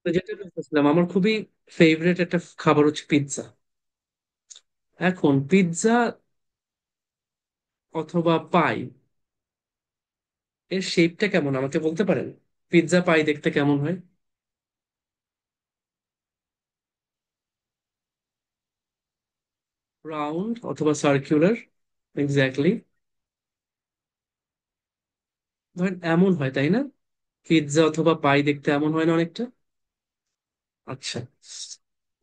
তো যেটা বলতেছিলাম, আমার খুবই ফেভারিট একটা খাবার হচ্ছে পিৎজা। এখন পিৎজা অথবা পাই, এর শেপটা কেমন আমাকে বলতে পারেন? পিৎজা পাই দেখতে কেমন হয়? রাউন্ড অথবা সার্কুলার? এক্স্যাক্টলি। ধরেন এমন হয়, তাই না? পিৎজা অথবা পাই দেখতে এমন হয় না অনেকটা? আচ্ছা।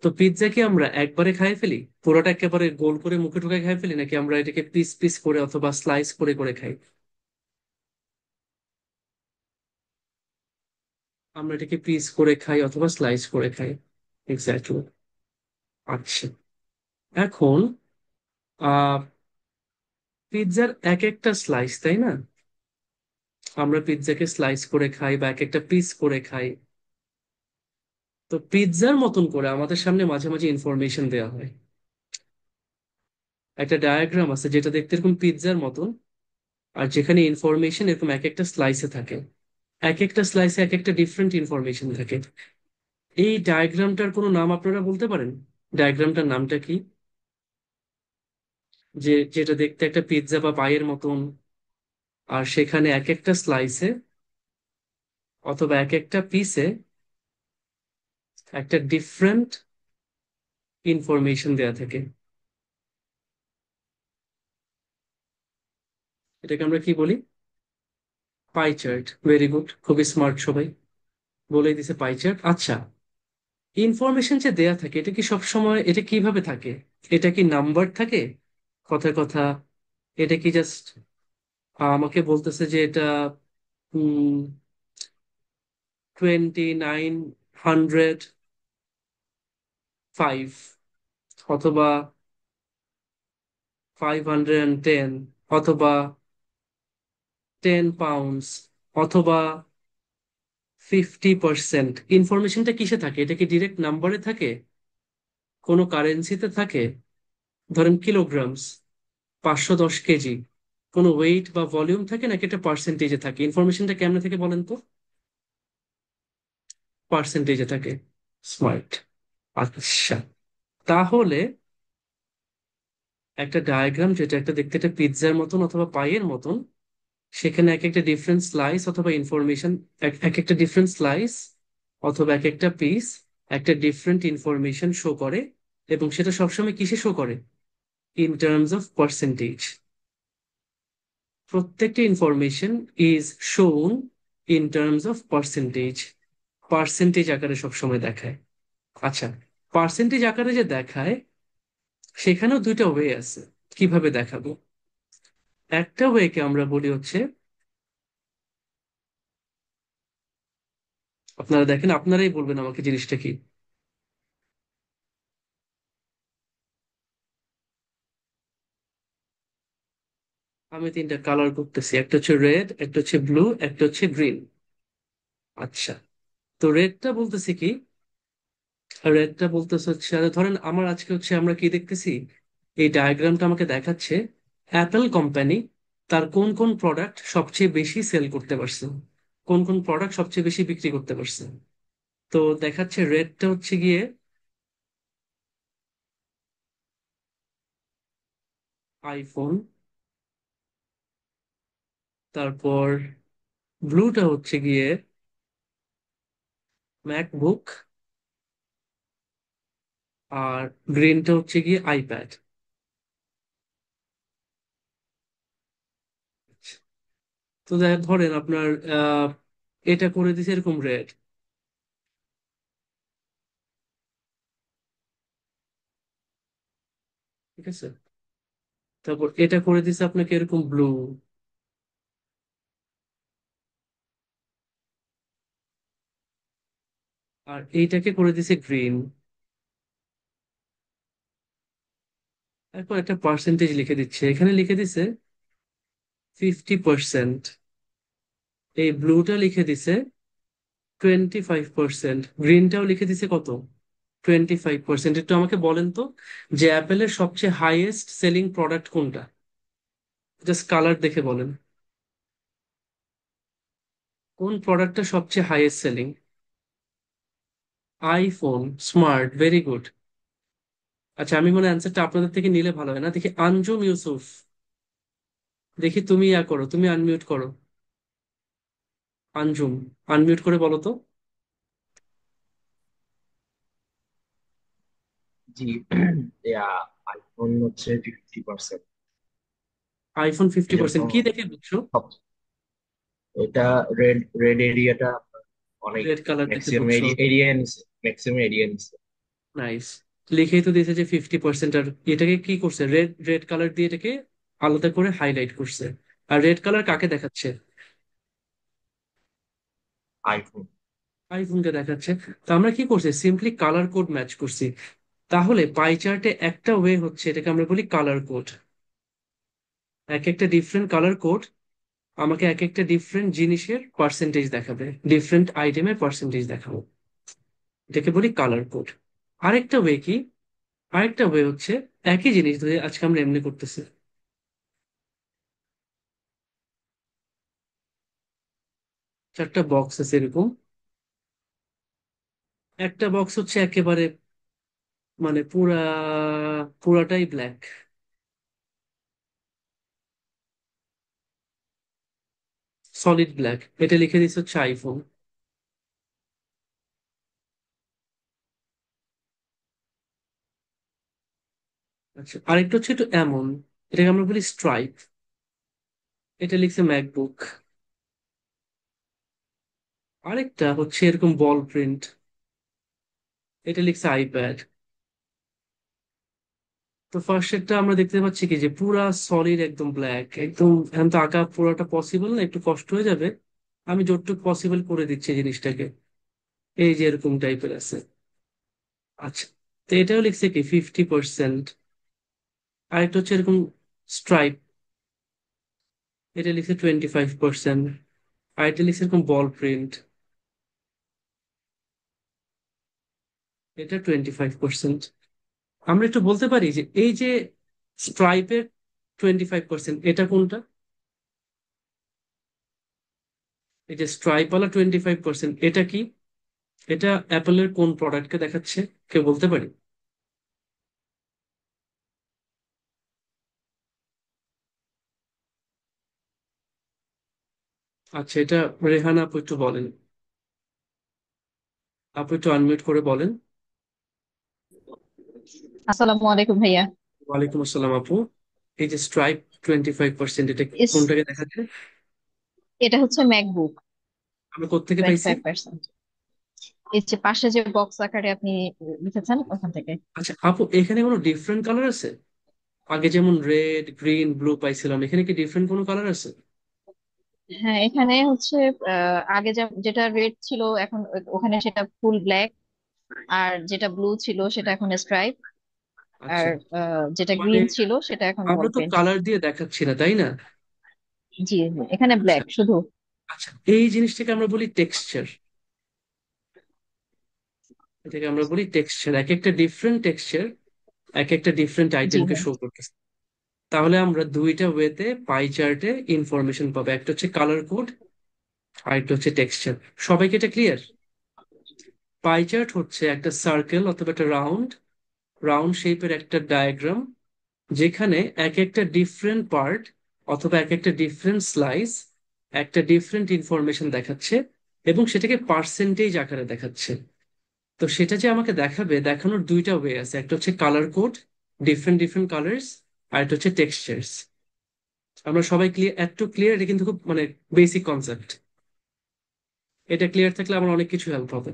তো পিৎজা কি আমরা একবারে খাই ফেলি, পুরোটা একেবারে গোল করে মুখে ঢুকে খাই ফেলি, নাকি আমরা এটাকে পিস পিস করে অথবা স্লাইস করে করে খাই? আমরা এটাকে পিস করে খাই অথবা স্লাইস করে খাই। এক্স্যাক্টলি। আচ্ছা। এখন আহ পিৎজার এক একটা স্লাইস, তাই না? আমরা পিৎজাকে স্লাইস করে খাই বা এক একটা পিস করে খাই। তো পিৎজার মতন করে আমাদের সামনে মাঝে মাঝে ইনফরমেশন দেওয়া হয়। একটা ডায়াগ্রাম আছে যেটা দেখতে এরকম পিৎজার মতন, আর যেখানে ইনফরমেশন এরকম এক একটা স্লাইসে থাকে। এক একটা স্লাইসে এক একটা ডিফারেন্ট ইনফরমেশন থাকে। এই ডায়াগ্রামটার কোনো নাম আপনারা বলতে পারেন? ডায়াগ্রামটার নামটা কি? যেটা দেখতে একটা পিৎজা বা পাইয়ের মতন, আর সেখানে এক একটা স্লাইসে অথবা এক একটা পিসে একটা ডিফারেন্ট ইনফরমেশন দেয়া থাকে। এটাকে আমরা কি বলি? Pie chart. ভেরি গুড, খুবই স্মার্ট সবাই। বলেই দিছে পাই চার্ট। আচ্ছা, ইনফরমেশন যে দেয়া থাকে এটা কি সব সময়, এটা কিভাবে থাকে? এটা কি নাম্বার থাকে, কথার কথা? এটা কি জাস্ট আমাকে বলতেছে যে এটা 2905, অথবা 510, অথবা 10 পাউন্ডস, অথবা 50%? ইনফরমেশনটা কিসে থাকে? এটা কি ডিরেক্ট নাম্বারে থাকে, কোনো কারেন্সিতে থাকে? ধরেন কিলোগ্রামস, 510 কেজি, কোনো ওয়েট বা ভলিউম থাকে, নাকি এটা পার্সেন্টেজে থাকে? ইনফরমেশনটা কেমনে থেকে বলেন তো? পার্সেন্টেজে থাকে। স্মার্ট। আচ্ছা, তাহলে একটা ডায়াগ্রাম যেটা একটা দেখতে একটা পিৎজার মতন অথবা পাইয়ের মতন, সেখানে এক একটা ডিফারেন্ট স্লাইস অথবা ইনফরমেশন, এক এক একটা ডিফারেন্ট স্লাইস অথবা এক একটা পিস একটা ডিফারেন্ট ইনফরমেশন শো করে, এবং সেটা সবসময় কিসে শো করে? In terms of percentage. প্রত্যেকটা information is shown in terms of percentage. Percentage আকারে সবসময় দেখায়। আচ্ছা, পার্সেন্টেজ আকারে যে দেখায়, সেখানেও দুইটা ওয়ে আছে কিভাবে দেখাবো। একটা ওয়েকে আমরা বলি হচ্ছে, আপনারা দেখেন, আপনারাই বলবেন আমাকে জিনিসটা কি। আমি তিনটা কালার করতেছি, একটা হচ্ছে রেড, একটা হচ্ছে ব্লু, একটা হচ্ছে গ্রিন। আচ্ছা, তো রেডটা বলতেছি কি? রেডটা বলতেছে হচ্ছে, ধরেন আমার আজকে হচ্ছে আমরা কি দেখতেছি, এই ডায়াগ্রামটা আমাকে দেখাচ্ছে অ্যাপেল কোম্পানি তার কোন কোন প্রোডাক্ট সবচেয়ে বেশি সেল করতে পারছে, কোন কোন প্রোডাক্ট সবচেয়ে বেশি বিক্রি করতে পারছে। তো দেখাচ্ছে রেডটা হচ্ছে গিয়ে আইফোন, তারপর ব্লুটা হচ্ছে গিয়ে ম্যাকবুক, আর গ্রিনটা হচ্ছে গিয়ে আইপ্যাড। তো ধরেন আপনার আহ এটা করে দিছে এরকম রেড, ঠিক আছে? তারপর এটা করে দিছে আপনাকে এরকম ব্লু, আর এইটাকে করে দিছে গ্রিন। তারপর একটা পার্সেন্টেজ লিখে দিচ্ছে, এখানে লিখে দিছে 50%। এই ব্লুটা লিখে দিছে 25%, গ্রিনটাও লিখে দিছে কত? 25%। একটু আমাকে বলেন তো, যে অ্যাপেলের সবচেয়ে হাইয়েস্ট সেলিং প্রোডাক্ট কোনটা? জাস্ট কালার দেখে বলেন, কোন প্রোডাক্টটা সবচেয়ে highest selling? IPhone, smart, very good. আচ্ছা, আমি মনে অ্যান্সারটা আপনাদের থেকে নিলে ভালো হয় না? দেখি আঞ্জুম ইউসুফ, দেখি তুমি ইয়া করো, তুমি আনমিউট করো। আঞ্জুম, আনমিউট করে বলো তো। জি। ইয়া, আইফোন হচ্ছে 50%। আইফোন ফিফটি এই জন্য পার্সেন্ট কি দেখে বুঝছো? সব, এটা রেড রেড এরিয়াটা অনেক, রেড কালার দেখে ম্যাক্সিমাম বুঝছো? এরিয়া নিছে, ম্যাক্সিমাম এরিয়া নিছে। নাইস। লিখেই তো দিয়েছে যে 50%, আর এটাকে কি করছে, রেড রেড কালার দিয়ে এটাকে আলাদা করে হাইলাইট করছে। আর রেড কালার কাকে দেখাচ্ছে? আইফোন। আইফোনকে দেখাচ্ছে। তো আমরা কি করছি, সিম্পলি কালার কোড ম্যাচ করছি। তাহলে পাই চার্টে একটা ওয়ে হচ্ছে, এটাকে আমরা বলি কালার কোড। এক একটা ডিফারেন্ট কালার কোড আমাকে এক একটা ডিফারেন্ট জিনিসের পার্সেন্টেজ দেখাবে, ডিফারেন্ট আইটেমের পার্সেন্টেজ দেখাবো। এটাকে বলি কালার কোড। আরেকটা ওয়ে কি, আরেকটা ওয়ে হচ্ছে একই জিনিস ধরে আজকে আমরা এমনি করতেছি। চারটা বক্স আছে এরকম। একটা বক্স হচ্ছে একেবারে মানে পুরাটাই ব্ল্যাক, সলিড ব্ল্যাক। এটা লিখে দিচ্ছে হচ্ছে আইফোন। আচ্ছা, আরেকটা হচ্ছে একটু এমন, এটাকে আমরা বলি স্ট্রাইপ। এটা লিখছে ম্যাকবুক। আরেকটা হচ্ছে এরকম বল প্রিন্ট, এটা লিখছে আইপ্যাড। তো ফার্স্টেরটা আমরা দেখতে পাচ্ছি কি যে পুরা সলিড একদম ব্ল্যাক একদম। এখন তো আঁকা পুরোটা পসিবল না, একটু কষ্ট হয়ে যাবে। আমি যতটুকু পসিবল করে দিচ্ছি জিনিসটাকে। এই যে এরকম টাইপের আছে। আচ্ছা, তো এটাও লিখছে কি 50%। আরেকটা হচ্ছে এরকম স্ট্রাইপ, এটা লিখছে 25%। আরেকটা লিখছে এরকম বল প্রিন্ট, এটা 25%। আমরা একটু বলতে পারি যে এই যে স্ট্রাইপের 25% এটা কোনটা? এই যে স্ট্রাইপ ওয়ালা 25% এটা কি? এটা অ্যাপলের কোন প্রোডাক্টকে দেখাচ্ছে? কেউ বলতে পারি? আচ্ছা, এটা রেহানা আপু একটু বলেন। আপু একটু আনমিউট করে বলেন। আসসালামু আলাইকুম ভাইয়া। ওয়ালাইকুম আসসালাম আপু। এই যে স্ট্রাইপ 25% এটা ইস, কোনটাকে দেখাচ্ছে? এটা হচ্ছে ম্যাকবুক। আমরা কোত্থেকে টোয়েন্টি পাইছি? ফাইভ পার্সেন্ট এই যে পাশে যে বক্স আকারে আপনি লিখেছেন ওখান থেকে। আচ্ছা আপু, এখানে কোনো ডিফারেন্ট কালার আছে? আগে যেমন রেড গ্রিন ব্লু পাইছিলাম, এখানে কি ডিফারেন্ট কোনো কালার আছে? হ্যাঁ, এখানে হচ্ছে আগে যেটা রেড ছিল এখন ওখানে সেটা ফুল ব্ল্যাক, আর যেটা ব্লু ছিল সেটা এখন স্ট্রাইপ, আচ্ছা, আর যেটা মানে গ্রিন ছিল সেটা এখন বল আমরা তো পেন্ট। কালার দিয়ে দেখাচ্ছি না, তাই না? জি, এখানে আচ্ছা ব্ল্যাক শুধু। আচ্ছা, এই জিনিসটাকে আমরা বলি টেক্সচার। এটাকে আমরা বলি টেক্সচার, এক একটা ডিফারেন্ট টেক্সচার এক একটা ডিফারেন্ট জি আইটেমকে হ্যাঁ। শো করতেছে। তাহলে আমরা দুইটা ওয়েতে পাই চার্টে ইনফরমেশন পাবো, একটা হচ্ছে কালার কোড আর একটা হচ্ছে টেক্সচার। সবাইকে এটা ক্লিয়ার? পাই চার্ট হচ্ছে একটা সার্কেল অথবা একটা রাউন্ড, রাউন্ড শেপের একটা ডায়াগ্রাম, যেখানে এক একটা ডিফারেন্ট পার্ট অথবা এক একটা ডিফারেন্ট স্লাইস একটা ডিফারেন্ট ইনফরমেশন দেখাচ্ছে, এবং সেটাকে পার্সেন্টেজ আকারে দেখাচ্ছে। তো সেটা যে আমাকে দেখাবে, দেখানোর দুইটা ওয়ে আছে, একটা হচ্ছে colour code, different different colours, আর একটা হচ্ছে টেক্সচার্স। আমরা সবাই ক্লিয়ার? একটু ক্লিয়ার? এটা কিন্তু খুব মানে বেসিক কনসেপ্ট। এটা ক্লিয়ার থাকলে আমার অনেক কিছু হেল্প হবে।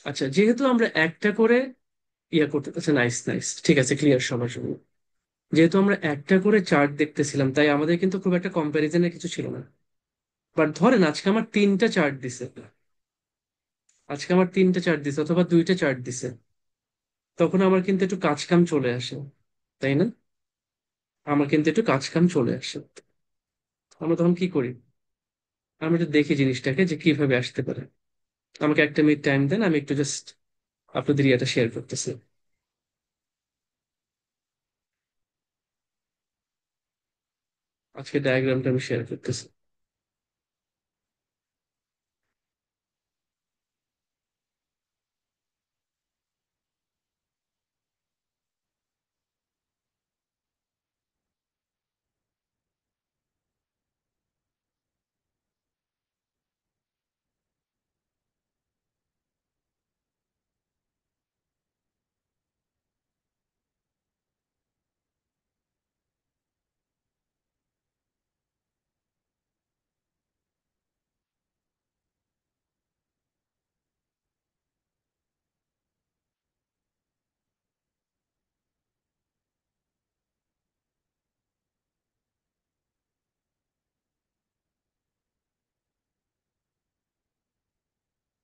আচ্ছা, যেহেতু আমরা একটা করে ইয়ে করতে, আচ্ছা নাইস নাইস, ঠিক আছে, ক্লিয়ার সবার জন্য। যেহেতু আমরা একটা করে চার্ট দেখতেছিলাম, তাই আমাদের কিন্তু খুব একটা কম্প্যারিজনের কিছু ছিল না। বাট ধরেন আজকে আমার তিনটা চার্ট দিছে, আজকে আমার তিনটা চার্ট দিছে অথবা দুইটা চার্ট দিছে, তখন আমার কিন্তু একটু কাজ কাম চলে আসে, তাই না? আমার কিন্তু একটু কাজ কাম চলে আসে। আমরা তখন কি করি? আমরা একটু দেখি জিনিসটাকে যে কিভাবে আসতে পারে। আমাকে একটা মিনিট টাইম দেন, আমি একটু জাস্ট আপনাদের ইয়েটা শেয়ার করতেছি। আজকে ডায়াগ্রামটা আমি শেয়ার করতেছি।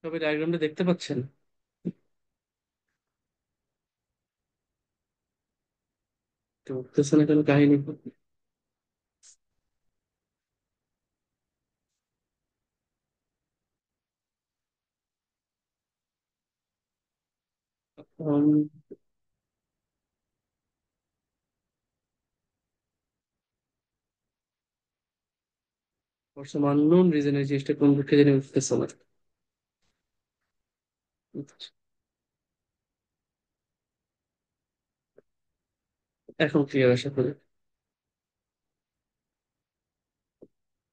তবে ডায়াগ্রামটা দেখতে পাচ্ছেন? তো উঠতেছে না কেন কাহিনী? um, for some unknown reason এই জিনিসটা কোন দিকে জানি উঠতেছে না। এখন ক্লিয়ার আশা করি।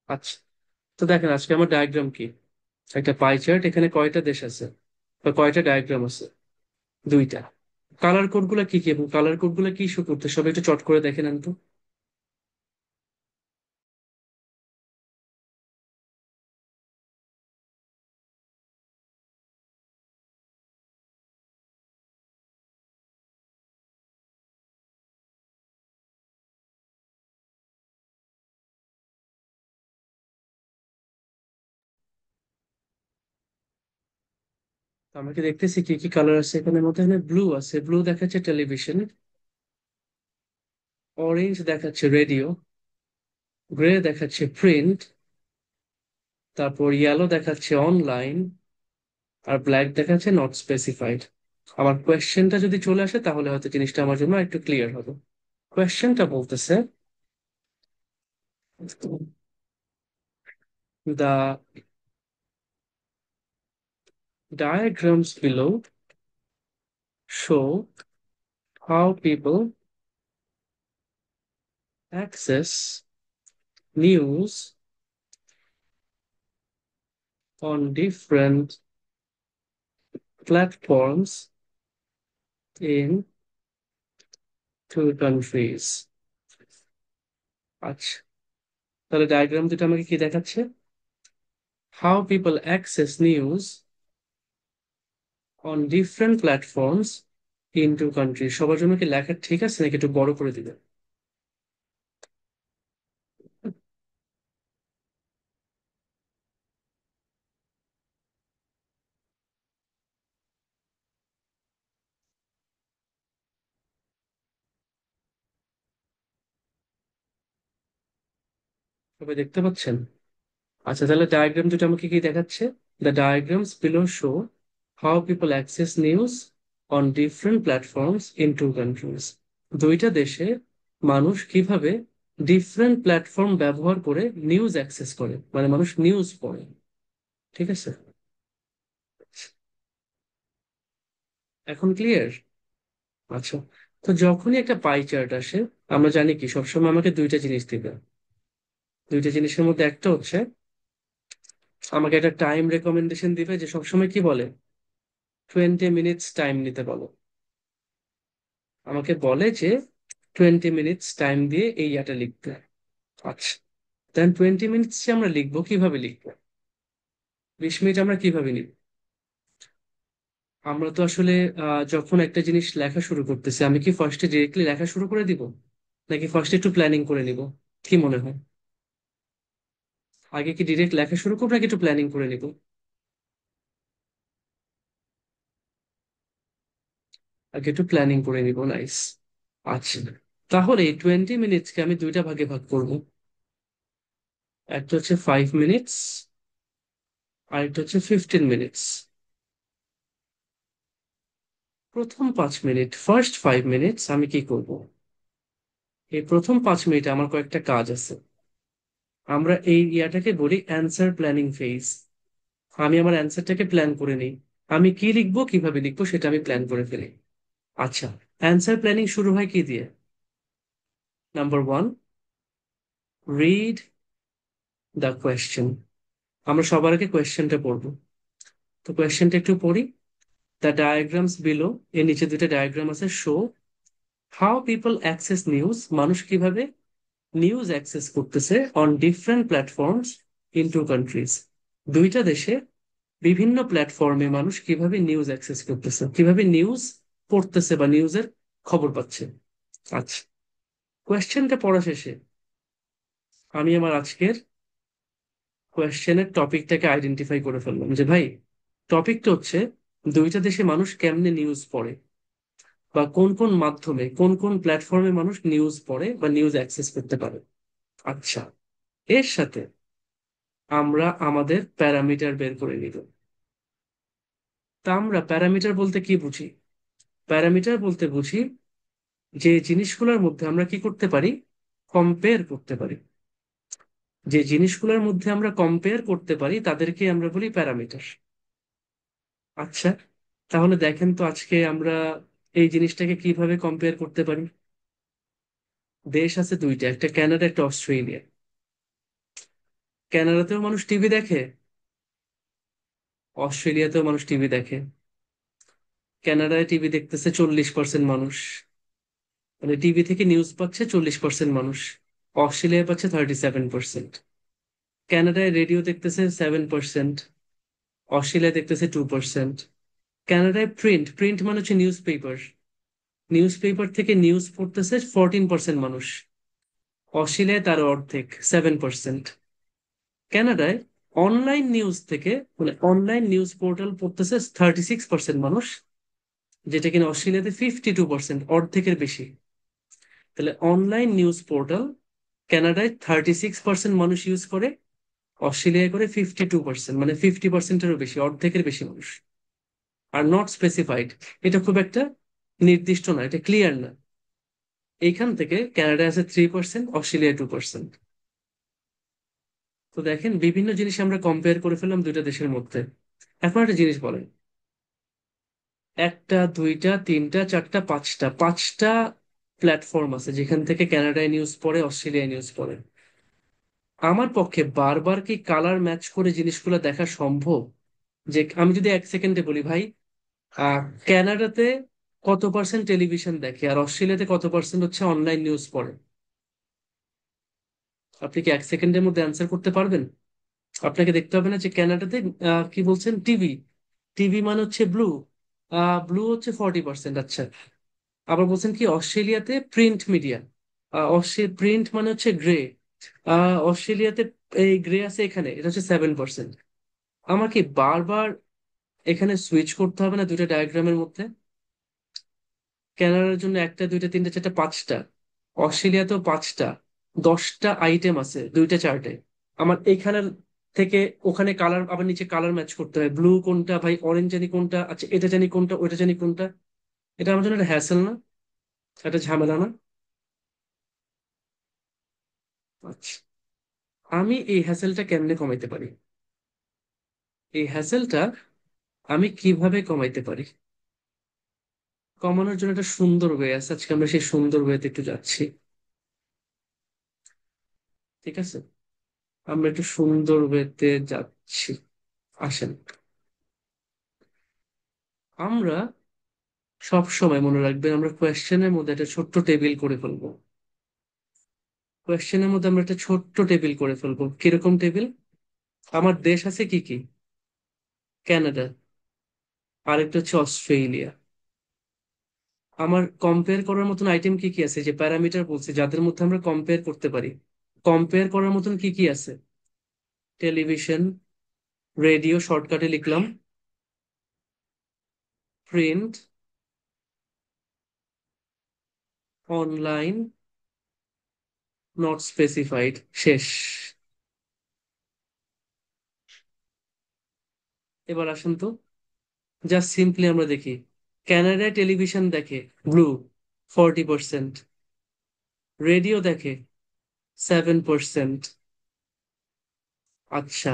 আচ্ছা, তো দেখেন আজকে আমার ডায়াগ্রাম কি, একটা পাই চার্ট, এখানে কয়টা দেশ আছে বা কয়টা ডায়াগ্রাম আছে? দুইটা। কালার কোড গুলা কি কি এবং কালার কোড গুলা কি শো করতে, সবাই একটু চট করে দেখে নেন তো। তো আমরা কি দেখতেছি কি কি কালার আছে এখানে মধ্যে? এখানে ব্লু আছে, ব্লু দেখাচ্ছে টেলিভিশন। অরেঞ্জ দেখাচ্ছে রেডিও। গ্রে দেখাচ্ছে প্রিন্ট। তারপর ইয়েলো দেখাচ্ছে অনলাইন। আর ব্ল্যাক দেখাচ্ছে নট স্পেসিফাইড। আমার কোয়েশ্চেনটা যদি চলে আসে তাহলে হয়তো জিনিসটা আমার জন্য একটু ক্লিয়ার হবে। কোয়েশ্চেনটা বলতেছে, the diagrams below show how people access news on different platforms in two countries. আচ্ছা, তাহলে ডায়াগ্রাম দুটো আমাকে কি দেখাচ্ছে? How people access news on different platforms in two countries. সবার জন্য কি লেখা ঠিক আছে নাকি একটু বড় করে দিবে? সবাই দেখতে পাচ্ছেন? আচ্ছা, তাহলে ডায়াগ্রাম দুটো আমাকে কি দেখাচ্ছে? The diagrams below show how people access news on different platforms in two countries. দুইটা দেশে মানুষ কিভাবে ডিফারেন্ট প্ল্যাটফর্ম ব্যবহার করে নিউজ অ্যাক্সেস করে, মানে মানুষ নিউজ পড়ে। ঠিক আছে, এখন ক্লিয়ার? আচ্ছা, তো যখনই একটা পাই চার্ট আসে, আমরা জানি কি সবসময় আমাকে দুইটা জিনিস দিবে। দুইটা জিনিসের মধ্যে একটা হচ্ছে আমাকে একটা টাইম রেকমেন্ডেশন দিবে, যে সবসময় কি বলে 20 মিনিটস টাইম নিতে বলো। আমাকে বলে যে 20 মিনিটস টাইম দিয়ে এই ইয়াটা লিখতে। আচ্ছা, দেন 20 মিনিটস আমরা লিখবো, কিভাবে লিখবো? 20 মিনিট আমরা কিভাবে নিব? আমরা তো আসলে যখন একটা জিনিস লেখা শুরু করতেছি, আমি কি ফার্স্টে ডিরেক্টলি লেখা শুরু করে দিব, নাকি ফার্স্টে একটু প্ল্যানিং করে নিব? কি মনে হয়, আগে কি ডিরেক্ট লেখা শুরু করবো নাকি একটু প্ল্যানিং করে নিব? আগে একটু প্ল্যানিং করে নিব, নাইস। আচ্ছা, তাহলে এই 20 মিনিটসকে আমি দুইটা ভাগে ভাগ করব। একটা হচ্ছে 5 মিনিটস, আর একটা হচ্ছে 15 মিনিটস। প্রথম 5 মিনিট, ফার্স্ট 5 মিনিটস আমি কি করব? এই প্রথম 5 মিনিটে আমার কয়েকটা কাজ আছে। আমরা এই ইয়াটাকে বলি অ্যান্সার প্ল্যানিং ফেজ। আমি আমার অ্যান্সারটাকে প্ল্যান করে নিই। আমি কি লিখবো, কিভাবে লিখবো, সেটা আমি প্ল্যান করে ফেলি। আচ্ছা, অ্যান্সার প্ল্যানিং শুরু হয় কি দিয়ে? Number 1, read the question. আমরা সবার আগে কোয়েশ্চেনটা পড়বো। তো কোয়েশ্চেনটা একটু পড়ি। দ্য ডায়াগ্রামস বিলো, এর নিচে দুটো ডায়াগ্রাম আছে। Show how people access news, মানুষ কিভাবে নিউজ অ্যাক্সেস করতেছে on different platforms in two countries. দুইটা দেশে বিভিন্ন প্ল্যাটফর্মে মানুষ কিভাবে নিউজ অ্যাক্সেস করতেছে, কিভাবে নিউজ পড়তেছে বা নিউজের খবর পাচ্ছে। আচ্ছা, কোয়েশ্চেনটা পড়া শেষে আমি আমার আজকের কোয়েশ্চেনের টপিকটাকে আইডেন্টিফাই করে ফেললাম, যে ভাই টপিকটা হচ্ছে দুইটা দেশে মানুষ কেমনে নিউজ পড়ে, বা কোন কোন মাধ্যমে কোন কোন প্ল্যাটফর্মে মানুষ নিউজ পড়ে বা নিউজ অ্যাক্সেস করতে পারে। আচ্ছা, এর সাথে আমরা আমাদের প্যারামিটার বের করে নিব। তা আমরা প্যারামিটার বলতে কি বুঝি? প্যারামিটার বলতে বুঝি যে জিনিসগুলোর মধ্যে আমরা কি করতে পারি, কম্পেয়ার করতে পারি। যে জিনিসগুলোর মধ্যে আমরা কম্পেয়ার করতে পারি তাদেরকে আমরা বলি প্যারামিটার। আচ্ছা, তাহলে দেখেন তো আজকে আমরা এই জিনিসটাকে কিভাবে কম্পেয়ার করতে পারি। দেশ আছে দুইটা, একটা কানাডা একটা অস্ট্রেলিয়া। কানাডাতেও মানুষ টিভি দেখে, অস্ট্রেলিয়াতেও মানুষ টিভি দেখে। কানাডায় টিভি দেখতেছে 40% মানুষ, মানে টিভি থেকে নিউজ পাচ্ছে 40% মানুষ। অস্ট্রেলিয়ায় পাচ্ছে 37%। কানাডায় রেডিও দেখতেছে 7%, অস্ট্রেলিয়া দেখতেছে 2%। কানাডায় প্রিন্ট প্রিন্ট মানে হচ্ছে নিউজ পেপার, নিউজ পেপার থেকে নিউজ পড়তেছে 14% মানুষ, অস্ট্রেলিয়ায় তার অর্ধেক 7%। কানাডায় অনলাইন নিউজ থেকে, মানে অনলাইন নিউজ পোর্টাল পড়তেছে 36% মানুষ, যেটা কিনা অস্ট্রেলিয়াতে 52%, অর্ধেকের বেশি। তাহলে অনলাইন নিউজ পোর্টাল কানাডায় 36% মানুষ ইউজ করে, অস্ট্রেলিয়ায় করে 52%, মানে 50%-এরও বেশি, অর্ধেকের বেশি মানুষ। আর নট স্পেসিফাইড, এটা খুব একটা নির্দিষ্ট না, এটা ক্লিয়ার না। এইখান থেকে কানাডায় আছে 3%, অস্ট্রেলিয়ায় 2%। তো দেখেন বিভিন্ন জিনিস আমরা কম্পেয়ার করে ফেললাম দুইটা দেশের মধ্যে। এখন একটা জিনিস বলেন, একটা দুইটা তিনটা চারটা পাঁচটা পাঁচটা প্ল্যাটফর্ম আছে যেখান থেকে কানাডায় নিউজ পড়ে, অস্ট্রেলিয়ায় নিউজ পড়ে। আমার পক্ষে বারবার কি কালার ম্যাচ করে জিনিসগুলো দেখা সম্ভব? যে আমি যদি 1 সেকেন্ডে বলি, ভাই কানাডাতে কত পার্সেন্ট টেলিভিশন দেখে আর অস্ট্রেলিয়াতে কত পার্সেন্ট হচ্ছে অনলাইন নিউজ পড়ে, আপনি কি 1 সেকেন্ডের মধ্যে অ্যান্সার করতে পারবেন? আপনাকে দেখতে হবে না যে কানাডাতে কি বলছেন, টিভি, টিভি মানে হচ্ছে ব্লু, ব্লু হচ্ছে 40%। আচ্ছা, আবার বলছেন কি অস্ট্রেলিয়াতে প্রিন্ট মিডিয়া, প্রিন্ট মানে হচ্ছে গ্রে, অস্ট্রেলিয়াতে এই গ্রে আছে এখানে, এটা হচ্ছে 7%। আমার কি বারবার এখানে সুইচ করতে হবে না দুইটা ডায়াগ্রামের মধ্যে? কানাডার জন্য একটা দুইটা তিনটা চারটা পাঁচটা, অস্ট্রেলিয়াতেও পাঁচটা, 10টা আইটেম আছে দুইটা চার্টে। আমার এইখানে থেকে ওখানে কালার, আবার নিচে কালার ম্যাচ করতে হয়, ব্লু কোনটা ভাই, অরেঞ্জ জানি কোনটা, আচ্ছা এটা জানি কোনটা, ওইটা জানি কোনটা। এটা আমার জন্য একটা হ্যাসেল না, একটা ঝামেলা না? আচ্ছা, আমি এই হ্যাসেলটা কেমনে কমাইতে পারি? এই হ্যাসেলটা আমি কিভাবে কমাইতে পারি? কমানোর জন্য একটা সুন্দর ওয়ে আছে, আজকে আমরা সেই সুন্দর ওয়েতে একটু যাচ্ছি। ঠিক আছে, আমরা একটু সুন্দর ওয়েতে যাচ্ছি, আসেন। আমরা সব সময় মনে রাখবেন, আমরা কোয়েশ্চেনের মধ্যে একটা ছোট্ট টেবিল করে ফেলবো। কোয়েশ্চেনের মধ্যে আমরা একটা ছোট্ট টেবিল করে ফেলবো। কিরকম টেবিল? আমার দেশ আছে কি কি, কানাডা, আরেকটা হচ্ছে অস্ট্রেলিয়া। আমার কম্পেয়ার করার মতন আইটেম কি কি আছে, যে প্যারামিটার বলছে যাদের মধ্যে আমরা কম্পেয়ার করতে পারি, কম্পেয়ার করার মতন কি কি আছে? টেলিভিশন, রেডিও শর্টকাটে লিখলাম, প্রিন্ট, অনলাইন, নট স্পেসিফাইড, শেষ। এবার আসেন তো, জাস্ট সিম্পলি আমরা দেখি। কানাডায় টেলিভিশন দেখে ব্লু 40%, রেডিও দেখে 7%। আচ্ছা,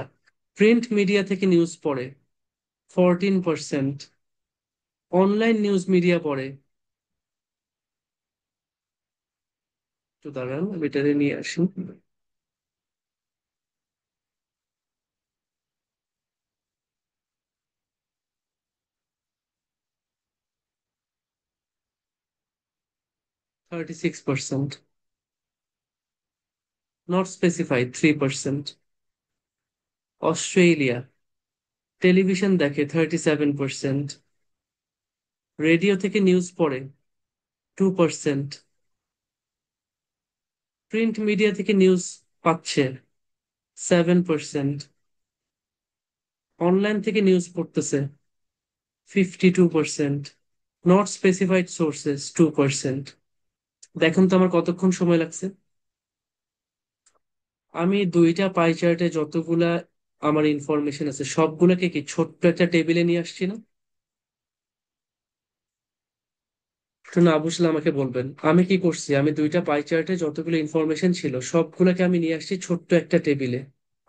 প্রিন্ট মিডিয়া থেকে নিউজ পড়ে 14%, অনলাইন নিউজ মিডিয়া পড়ে, একটু দাঁড়ান আমি এটারে নিয়ে আসি, 36%, নট স্পেসিফাইড 3%। অস্ট্রেলিয়া টেলিভিশন দেখে 37%, রেডিও থেকে নিউজ পড়ে 2%, প্রিন্ট মিডিয়া থেকে নিউজ পাচ্ছে 7%, অনলাইন থেকে নিউজ পড়তেছে 52%, নট স্পেসিফাইড সোর্সেস 2%। দেখুন তো আমার কতক্ষণ সময় লাগছে। আমি দুইটা পাই চার্টে যতগুলা আমার ইনফরমেশন আছে সবগুলোকে কি ছোট্ট একটা টেবিলে নিয়ে আসছি না? একটু না বুঝলে আমাকে বলবেন। আমি কি করছি, আমি দুইটা পাই চার্টে যতগুলো ইনফরমেশন ছিল সবগুলোকে আমি নিয়ে আসছি ছোট্ট একটা টেবিলে।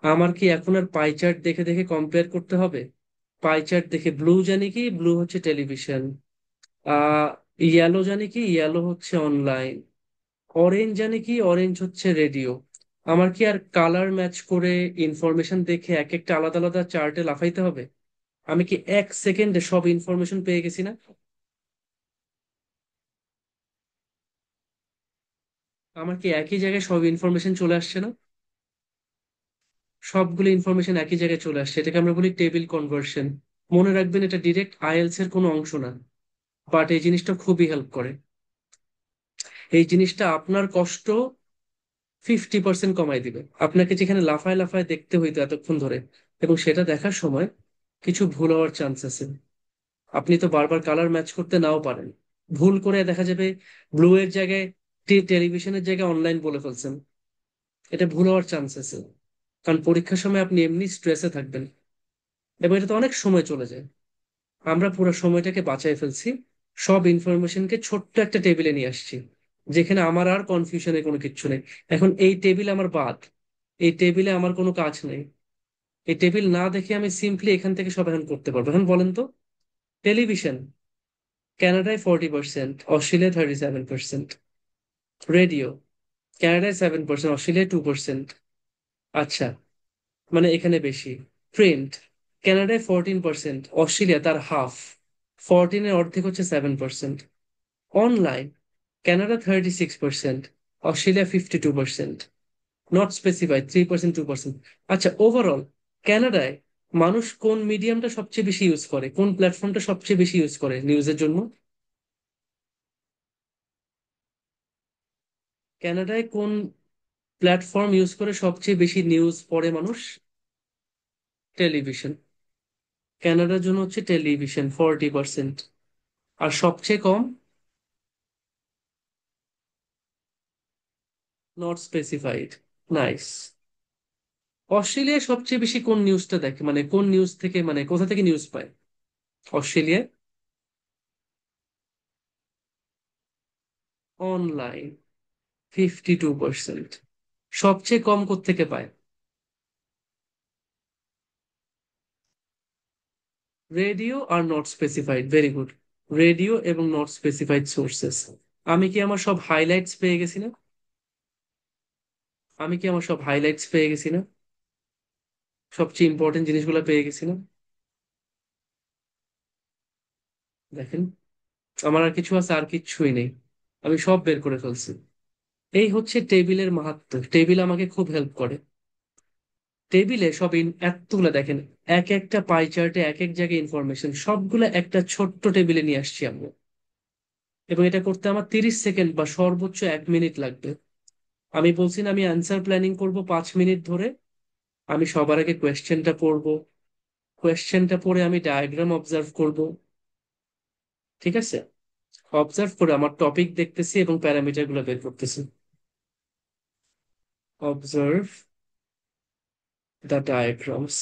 আমার কি এখন আর পাই চার্ট দেখে দেখে কম্পেয়ার করতে হবে? পাই চার্ট দেখে ব্লু জানি কি ব্লু হচ্ছে টেলিভিশন, আহ ইয়েলো জানি কি ইয়েলো হচ্ছে অনলাইন, অরেঞ্জ জানি কি অরেঞ্জ হচ্ছে রেডিও। আমার কি আর কালার ম্যাচ করে ইনফরমেশন দেখে এক একটা আলাদা আলাদা চার্টে লাফাইতে হবে? আমি কি 1 সেকেন্ডে সব ইনফরমেশন পেয়ে গেছি না? আমার কি একই জায়গায় সব ইনফরমেশন চলে আসছে না? সবগুলো ইনফরমেশন একই জায়গায় চলে আসছে, এটাকে আমরা বলি টেবিল কনভার্সন। মনে রাখবেন এটা ডিরেক্ট আইএলস এর কোনো অংশ না, বাট এই জিনিসটা খুবই হেল্প করে। এই জিনিসটা আপনার কষ্ট 50% কমাই দিবে। আপনাকে যেখানে লাফায় লাফায় দেখতে হইতো এতক্ষণ ধরে, এবং সেটা দেখার সময় কিছু ভুল হওয়ার চান্স আছে। আপনি তো বারবার কালার ম্যাচ করতে নাও পারেন, ভুল করে দেখা যাবে ব্লু এর জায়গায় টেলিভিশনের জায়গায় অনলাইন বলে ফেলছেন। এটা ভুল হওয়ার চান্স আছে, কারণ পরীক্ষার সময় আপনি এমনি স্ট্রেসে থাকবেন এবং এটা তো অনেক সময় চলে যায়। আমরা পুরো সময়টাকে বাঁচায় ফেলছি, সব ইনফরমেশনকে ছোট্ট একটা টেবিলে নিয়ে আসছি যেখানে আমার আর কনফিউশনের কোনো কিচ্ছু নেই। এখন এই টেবিল আমার বাদ, এই টেবিলে আমার কোনো কাজ নেই। এই টেবিল না দেখে আমি সিম্পলি এখান থেকে সব এখন করতে পারবো। এখন বলেন তো, টেলিভিশন কানাডায় 40%, অস্ট্রেলিয়া 37%। রেডিও কানাডায় 7%, অস্ট্রেলিয়া 2%। আচ্ছা, মানে এখানে বেশি। প্রিন্ট কানাডায় 14%, অস্ট্রেলিয়া তার হাফ, 14-এর অর্ধেক হচ্ছে 7%। Online Canada 36%, Australia 52%। Not specified 3%, 2%। আচ্ছা, ওভারঅল কানাডায় মানুষ কোন মিডিয়ামটা সবচেয়ে বেশি ইউজ করে, কোন প্ল্যাটফর্মটা সবচেয়ে বেশি ইউজ করে নিউজের জন্য? কানাডায় কোন প্ল্যাটফর্ম ইউজ করে সবচেয়ে বেশি নিউজ পড়ে মানুষ? টেলিভিশন। কানাডার জন্য হচ্ছে টেলিভিশন 40%। আর সবচেয়ে কম নট স্পেসিফাইড। নাইস। অস্ট্রেলিয়ায় সবচেয়ে বেশি কোন নিউজটা দেখে, মানে কোন নিউজ থেকে, মানে কোথা থেকে নিউজ পায় অস্ট্রেলিয়ায়? অনলাইন 52%। সবচেয়ে কম কোত্থেকে পায়? Radio are not specified, very good. Radio এবং নট স্পেসিফাইড সোর্সেস। আমি কি আমার সব হাইলাইটস পেয়ে গেছি না? আমি কি আমার সব হাইলাইটস পেয়ে গেছি না? সবচেয়ে ইম্পর্টেন্ট জিনিসগুলো পেয়ে গেছি না? দেখেন, আমার আর কিছু আছে? আর কিচ্ছুই নেই, আমি সব বের করে ফেলছি। এই হচ্ছে টেবিলের মাহাত্ম্য। টেবিল আমাকে খুব হেল্প করে। টেবিলে সব এতগুলা দেখেন, এক একটা পাই চার্টে এক এক জায়গায় ইনফরমেশন, সবগুলা একটা ছোট্ট টেবিলে নিয়ে আসছি আমরা। এবং এটা করতে আমার 30 সেকেন্ড বা সর্বোচ্চ 1 মিনিট লাগবে। আমি বলছি না আমি অ্যান্সার প্ল্যানিং করব 5 মিনিট ধরে। আমি সবার আগে কোয়েশ্চেনটা পড়বো, কোয়েশ্চেনটা পড়ে আমি ডায়াগ্রাম অবজার্ভ করব। ঠিক আছে, অবজার্ভ করে আমার টপিক দেখতেছি এবং প্যারামিটার গুলো বের করতেছি। Observe the diagrams.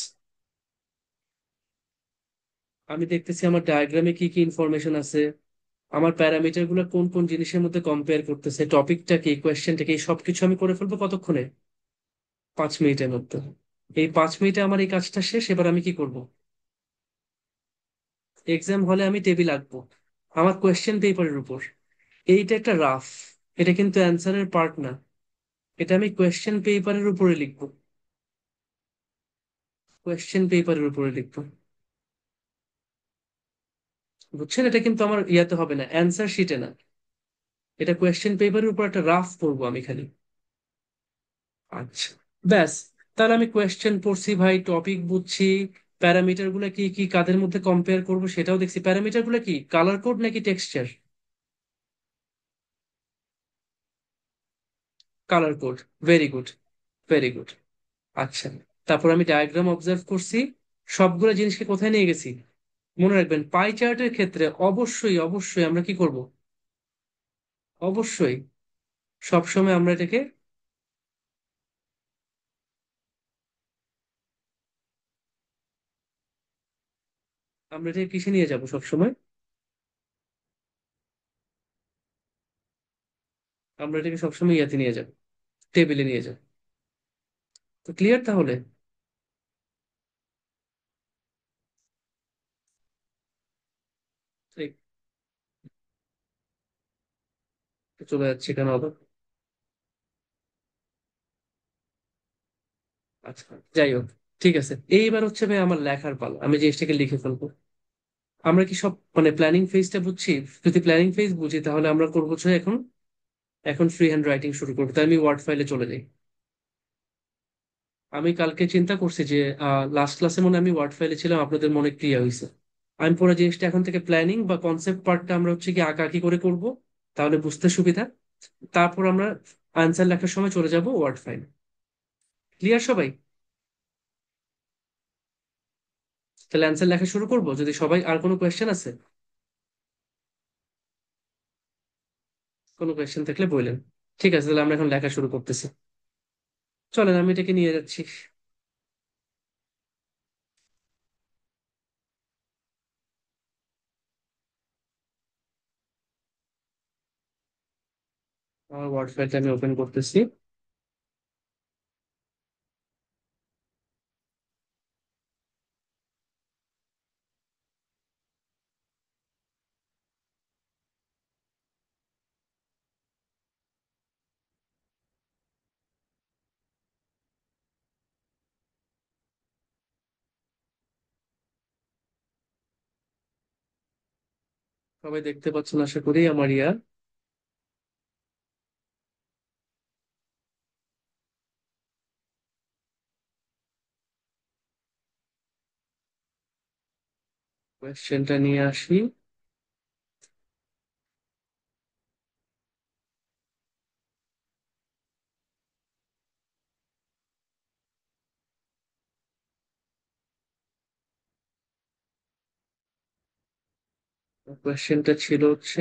আমি দেখতেছি আমার ডায়াগ্রামে কি কি ইনফরমেশন আছে, আমার প্যারামিটার গুলো কোন কোন জিনিসের মধ্যে কম্পেয়ার করতেছে, টপিকটা কি, কোয়েশ্চেনটা কি, সবকিছু আমি করে ফেলবো কতক্ষণে? 5 মিনিটের মধ্যে। এই 5 মিনিটে আমার এই কাজটা শেষ। এবার আমি কি করব? এক্সাম হলে আমি টেবিল আঁকবো আমার কোয়েশ্চেন পেপারের উপর। এইটা একটা রাফ, এটা কিন্তু অ্যান্সারের পার্ট না। এটা আমি কোয়েশ্চেন পেপারের উপরে লিখবো, কোয়েশ্চেন পেপারের উপরে লিখবো। বুঝছেন? এটা কিন্তু আমার ইয়াতে হবে না, অ্যান্সার শিটে না। এটা কোয়েশ্চেন পেপারের উপর একটা রাফ করবো আমি খালি। আচ্ছা, ব্যাস। তাহলে আমি কোয়েশ্চেন পড়ছি ভাই, টপিক বুঝছি, প্যারামিটার গুলো কি কি কাদের মধ্যে কম্পেয়ার করবো সেটাও দেখছি। প্যারামিটার গুলো কি কালার কোড নাকি texture? Colour code, very good, very good. আচ্ছা, তারপর আমি ডায়াগ্রাম অবজার্ভ করছি, সবগুলো জিনিসকে কোথায় নিয়ে গেছি? মনে রাখবেন পাই চার্টের ক্ষেত্রে অবশ্যই অবশ্যই আমরা কি করব? অবশ্যই সবসময় আমরা এটাকে কিসে নিয়ে যাব সবসময়? আমরা এটাকে সবসময় ইয়াতে নিয়ে যাব, টেবিলে নিয়ে যাব। তো ক্লিয়ার তাহলে? এই, চলে যাচ্ছে কেন আবার? আচ্ছা, যাই হোক, ঠিক আছে। এইবার হচ্ছে ভাই আমার লেখার পালা, আমি জিনিসটাকে লিখে ফেলবো। আমরা কি সব মানে প্ল্যানিং ফেজটা বুঝছি? যদি প্ল্যানিং ফেজ বুঝি তাহলে আমরা করবো হচ্ছে এখন, এখন ফ্রি হ্যান্ড রাইটিং শুরু করবো। তাই আমি ওয়ার্ড ফাইলে চলে যাই। আমি কালকে চিন্তা করছি যে লাস্ট ক্লাসে মনে হয় আমি ওয়ার্ড ফাইলে ছিলাম, আপনাদের মনে ক্রিয়া হয়েছে। আমি পুরো জিনিসটা এখন থেকে প্ল্যানিং বা কনসেপ্ট পার্টটা আমরা হচ্ছে কি আঁকাআঁকি করে করব, তাহলে বুঝতে সুবিধা। তারপর আমরা আনসার লেখার সময় চলে যাব ওয়ার্ড ফাইল। ক্লিয়ার সবাই? তাহলে অ্যান্সার লেখা শুরু করবো, যদি সবাই, আর কোনো কোয়েশ্চেন আছে? কোনো কোয়েশ্চেন থাকলে বললেন। ঠিক আছে, তাহলে আমরা এখন লেখা শুরু করতেছি। চলেন আমি এটাকে নিয়ে যাচ্ছি। আমার ওয়ার্ড ফাইলটা আমি ওপেন করতেছি। সবাই দেখতে পাচ্ছেন আশা করি আমার কোয়েশ্চেনটা নিয়ে আসি। কোয়েশ্চেনটা ছিল হচ্ছে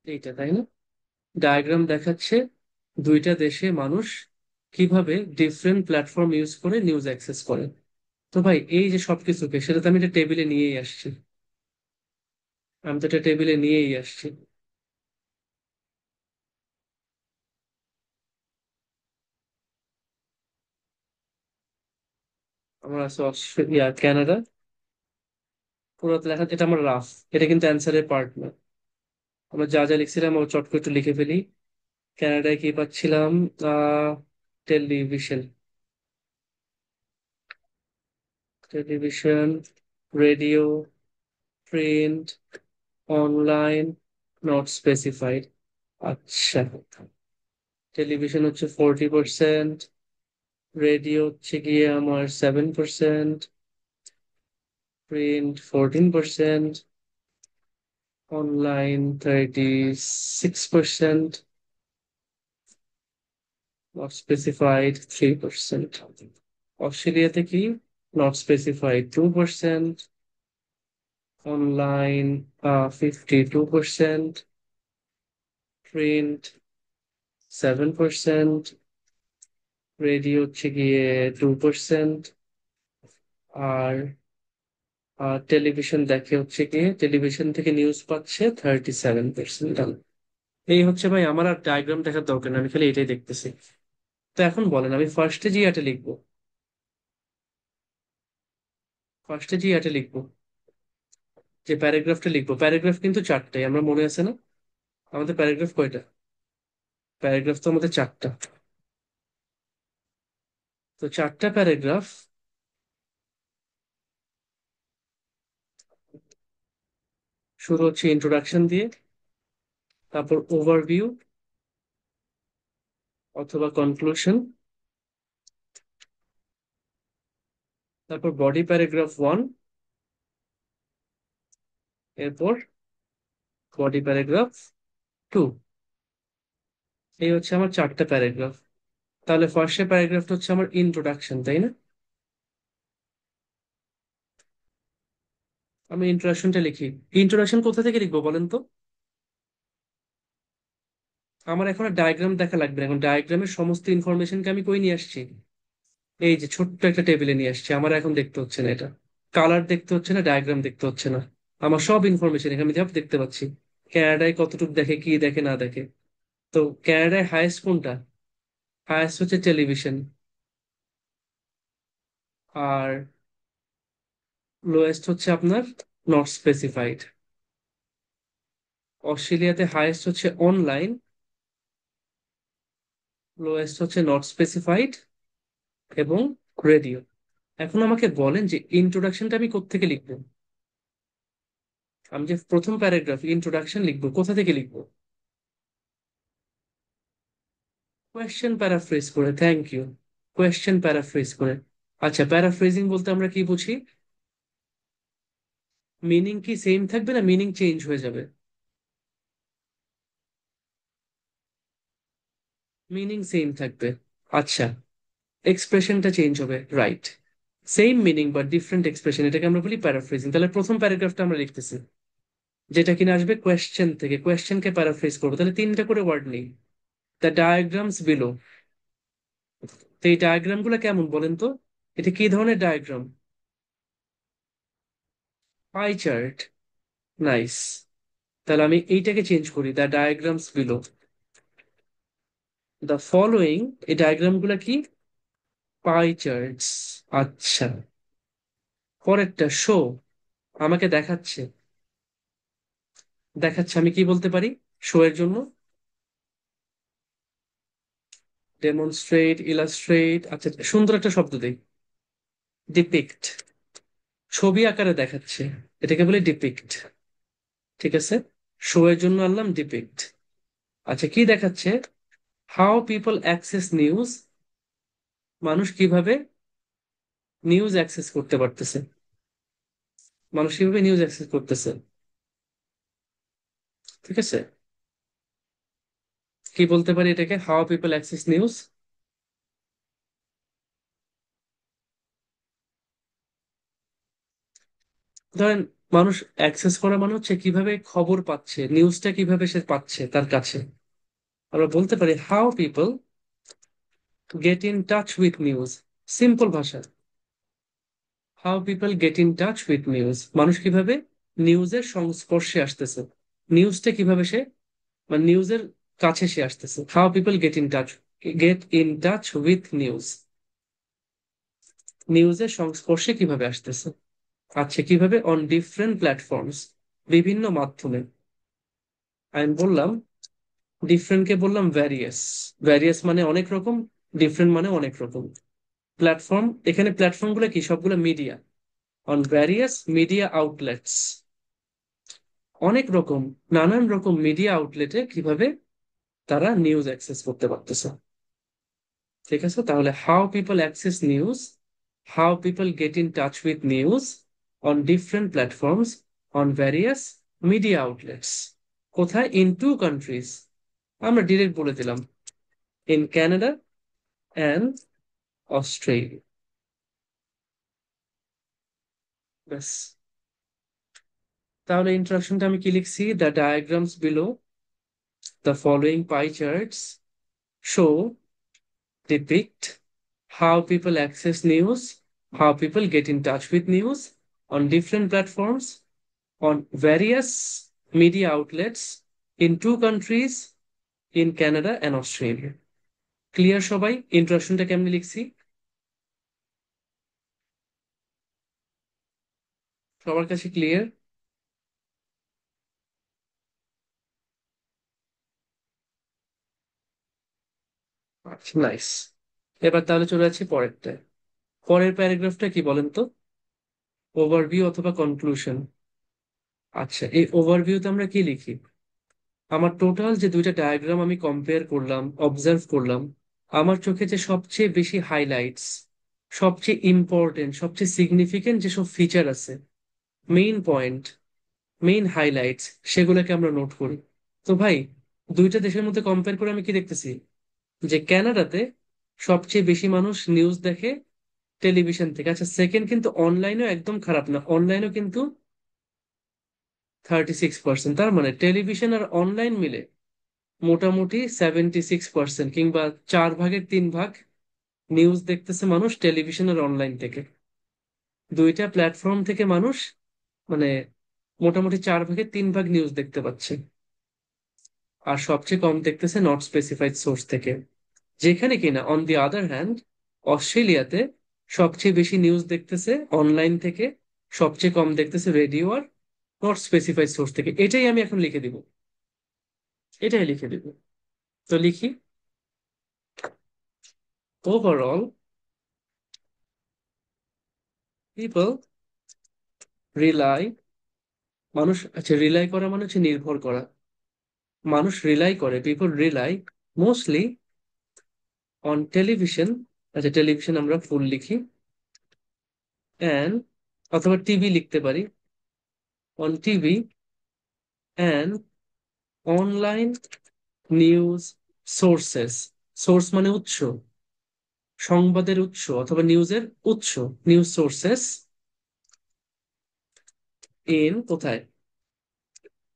এইটা, তাই না? ডায়াগ্রাম দেখাচ্ছে দুইটা দেশে মানুষ কিভাবে ডিফারেন্ট প্ল্যাটফর্ম ইউজ করে নিউজ অ্যাক্সেস করে। তো ভাই এই যে সবকিছুকে, সেটা তো আমি একটা টেবিলে নিয়েই আসছি। আমি তো এটা টেবিলে নিয়েই আসছি। আমার আছে অস্ট্রেলিয়া, কানাডা। পুরো লেখা, এটা আমার রাফ, এটা কিন্তু অ্যান্সারের পার্ট না। আমরা যা যা লিখছিলাম ও চট করে একটু লিখে ফেলি। কানাডায় কি পাচ্ছিলাম? Ah television, television, radio, print, online, not specified. আচ্ছা, টেলিভিশন হচ্ছে 40%, রেডিও হচ্ছে গিয়ে আমার 7%, প্রিন্ট 14%, অনলাইন 36%, নট স্পেসিফাইড 3%। অস্ট্রেলিয়াতে কি? Not specified 2%, online 52%, print 7%, radio হচ্ছে গিয়ে 2%, আর টেলিভিশন দেখে হচ্ছে গিয়ে, টেলিভিশন থেকে নিউজ পাচ্ছে 37%। এই হচ্ছে ভাই আমার, আর ডায়াগ্রাম দেখার দরকার নেই, আমি খালি এটাই দেখতেছি। তো এখন বলেন আমি ফার্স্টে জিয়াটা লিখবো, ফার্স্টে জিয়াটা লিখবো, যে প্যারাগ্রাফটা লিখবো। প্যারাগ্রাফ কিন্তু চারটাই, আমরা মনে আছে না? আমাদের প্যারাগ্রাফ কয়টা? প্যারাগ্রাফ তো আমাদের চারটা। তো চারটা প্যারাগ্রাফ। শুরু হচ্ছে ইন্ট্রোডাকশন দিয়ে, তারপর ওভারভিউ অথবা কনক্লুশন, তারপর বডি প্যারাগ্রাফ 1, এরপর বডি প্যারাগ্রাফ 2। এই হচ্ছে আমার চারটা প্যারাগ্রাফ। তাহলে ফার্স্টের প্যারাগ্রাফটা হচ্ছে আমার ইন্ট্রোডাকশন, তাই না? আমি ইন্ট্রোডাকশনটা লিখি। ইন্ট্রোডাকশন কোথা থেকে লিখবো বলেন তো? আমার এখন আর ডায়াগ্রাম দেখা লাগবে না, এখন ডায়াগ্রামের সমস্ত ইনফরমেশনকে আমি কই নিয়ে আসছি? এই যে ছোট্ট একটা টেবিলে নিয়ে আসছি, আমার এখন দেখতে হচ্ছে না এটা, কালার দেখতে হচ্ছে না, ডায়াগ্রাম দেখতে হচ্ছে না। আমার সব ইনফরমেশন এখানে আমি সব দেখতে পাচ্ছি। ক্যানাডায় কতটুকু দেখে, কি দেখে না দেখে। তো ক্যানাডায় হায়েস্ট কোনটা? হায়েস্ট হচ্ছে টেলিভিশন। আর লোয়েস্ট হচ্ছে আপনার নট স্পেসিফাইড। অস্ট্রেলিয়াতে হায়েস্ট হচ্ছে অনলাইন, লোয়েস্ট হচ্ছে নট স্পেসিফাইড এবং রেডিও। এখন আমাকে বলেন যে ইন্ট্রোডাকশনটা আমি কোত্থেকে লিখবো? আমি যে প্রথম প্যারাগ্রাফ ইন্ট্রোডাকশন লিখবো, কোথা থেকে লিখবো? কোয়েশ্চেন প্যারাফ্রেজ করে, থ্যাংক ইউ। কোয়েশ্চেন প্যারাফ্রেজ করে। আচ্ছা, প্যারাফ্রেজিং বলতে আমরা কি বুঝি? মিনিং কি সেম থাকবে না মিনিং চেঞ্জ হয়ে যাবে? মিনিং সেম থাকবে। আচ্ছা, এক্সপ্রেশনটা চেঞ্জ হবে, right. Same meaning but different expression, এটাকে আমরা বলি প্যারাফ্রেজিং। তাহলে প্রথম প্যারাগ্রাফটা আমরা লিখতেছি, যেটা কিনা আসবে কোয়েশ্চেন থেকে, কোয়েশ্চেনকে প্যারাফ্রেজ করবো। তাহলে তিনটা করে ওয়ার্ড নেই। The diagrams below. তো এই ডায়াগ্রাম গুলো কেমন বলেন তো? এটা কি ধরনের ডায়াগ্রাম? Pie chart. নাইস। তাহলে আমি এইটাকে চেঞ্জ করি, the diagrams below. The following, এই ডায়াগ্রাম গুলা কি? পাই চার্টস। আচ্ছা, পরেরটা শো, আমাকে দেখাচ্ছে। দেখাচ্ছে, আমি কি বলতে পারি শো এর জন্য? Demonstrate, illustrate. আচ্ছা, সুন্দর একটা শব্দ দেই, ডিপিক্ট। ছবি আকারে দেখাচ্ছে, এটাকে বলে ডিপিক্ট। ঠিক আছে, শো এর জন্য আনলাম ডিপিক্ট। আচ্ছা, কি দেখাচ্ছে? হাউ পিপল অ্যাক্সেস নিউজ, মানুষ কিভাবে নিউজ অ্যাক্সেস করতে পারতেছে। মানুষ কিভাবে নিউজ অ্যাক্সেস করতেছে। ঠিক আছে, কি বলতে পারি এটাকে? How people access news. ধরেন, মানুষ অ্যাক্সেস করা মানে হচ্ছে কিভাবে খবর পাচ্ছে, নিউজটা কিভাবে সে পাচ্ছে তার কাছে। আমরা বলতে পারি how people get in touch with news. Simple ভাষা, how people get in touch with news, মানুষ কিভাবে নিউজের সংস্পর্শে আসতেছে, নিউজটা কিভাবে সে, মানে নিউজের কাছে সে আসতেছে। How people get in touch with news, নিউজের সংস্পর্শে কিভাবে আসতেছে। আচ্ছা, কিভাবে? অন ডিফারেন্ট প্ল্যাটফর্মস, বিভিন্ন মাধ্যমে। আমি বললাম ডিফারেন্টকে বললাম ভ্যারিয়াস। ভ্যারিয়াস মানে অনেক রকম, ডিফারেন্ট মানে অনেক রকম। প্ল্যাটফর্ম, এখানে প্ল্যাটফর্ম গুলো কি? সবগুলো media. On various media outlets, অনেক রকম, নানান রকম মিডিয়া আউটলেটে কিভাবে তারা নিউজ অ্যাক্সেস করতে পারতেছে। ঠিক আছে, তাহলে how people access news, how people get in touch with news on different platforms, on various media outlets. কোথায়? ইন টু কান্ট্রিজ, আমরা ডিরেক্ট বলে দিলাম, ইন ক্যানাডা অ্যান্ড অস্ট্রেলিয়া। ব্যাস। তাহলে ইন্ট্রোডাকশনটা আমি কি লিখছি? The diagrams below, the following pi charts show, depict how people access news, how people get in touch with news on different platforms, on various media outlets in two countries, in Canada and Australia. Clear সবাই ইন্ট্রোডাকশনটা কেমনে লিখছি? সবার কাছে clear? আচ্ছা, nice. এবার তাহলে চলে যাচ্ছি পরেরটা। পরের প্যারাগ্রাফটা কি বলেন তো? ওভারভিউ অথবা কনক্লুশন। আচ্ছা, এই ওভারভিউতে আমরা কি লিখি? আমার টোটাল যে দুইটা ডায়াগ্রাম আমি কম্পেয়ার করলাম, অবজার্ভ করলাম, আমার চোখে যে সবচেয়ে বেশি হাইলাইটস, সবচেয়ে ইম্পর্টেন্ট, সবচেয়ে সিগনিফিকেন্ট যেসব ফিচার আছে, মেইন পয়েন্ট, মেইন হাইলাইটস, সেগুলোকে আমরা নোট করি। তো ভাই, দুইটা দেশের মধ্যে কম্পেয়ার করে আমি কি দেখতেছি? যে ক্যানাডাতে সবচেয়ে বেশি মানুষ নিউজ দেখে টেলিভিশন থেকে। আচ্ছা, সেকেন্ড কিন্তু অনলাইনও একদম খারাপ না, অনলাইনও কিন্তু 36%। তার মানে টেলিভিশন আর অনলাইন মিলে মোটামুটি 76%, কিংবা 4/3 নিউজ দেখতেছে মানুষ টেলিভিশন আর অনলাইন থেকে। দুইটা প্ল্যাটফর্ম থেকে মানুষ মানে মোটামুটি 4/3 নিউজ দেখতে পাচ্ছে। আর সবচেয়ে কম দেখতেছে নট স্পেসিফাইড সোর্স থেকে। যেখানে কিনা অন দি আদার হ্যান্ড অস্ট্রেলিয়াতে সবচেয়ে বেশি নিউজ দেখতেছে অনলাইন থেকে, সবচেয়ে কম দেখতেছে radio are not specified source থেকে। এটাই আমি এখন লিখে দিব, এটাই লিখে দিব। তো লিখি, ওভারঅল পিপল রিলাই, মানুষ, আচ্ছা রিলাই করা মানে হচ্ছে নির্ভর করা। মানুষ রিলাই করে, people rely mostly on television. আচ্ছা টেলিভিশন আমরা ফুল লিখি, অ্যান্ড, অথবা টিভি লিখতে পারি, on TV and online news sources. Source মানে উৎস, সংবাদের উৎস অথবা নিউজের উৎস, নিউজ সোর্সেস ইন কোথায়,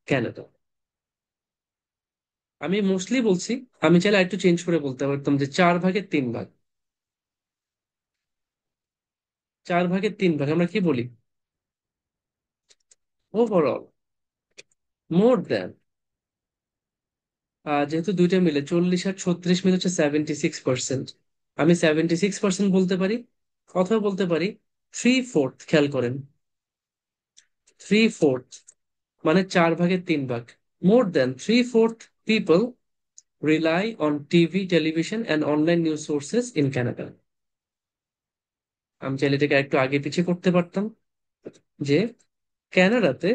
ক্যানাডা। আমি মোস্টলি বলছি, আমি চাইলে একটু চেঞ্জ করে বলতে পারতাম যে 4/3। 4/3 আমরা কি বলি, ওভারঅল, মোর দেন। যেহেতু দুইটা মিলে 40 আর 36 মিলে হচ্ছে 76%, আমি 76% বলতে পারি, অথবা বলতে পারি 3/4। খেয়াল করেন, 3/4 মানে 4/3। মোর দেন 3/4 people rely on TV, television and online news sources in Canada. আমি চাইলে এটাকে একটু আগে পিছিয়ে করতে পারতাম, যে কানাডাতে,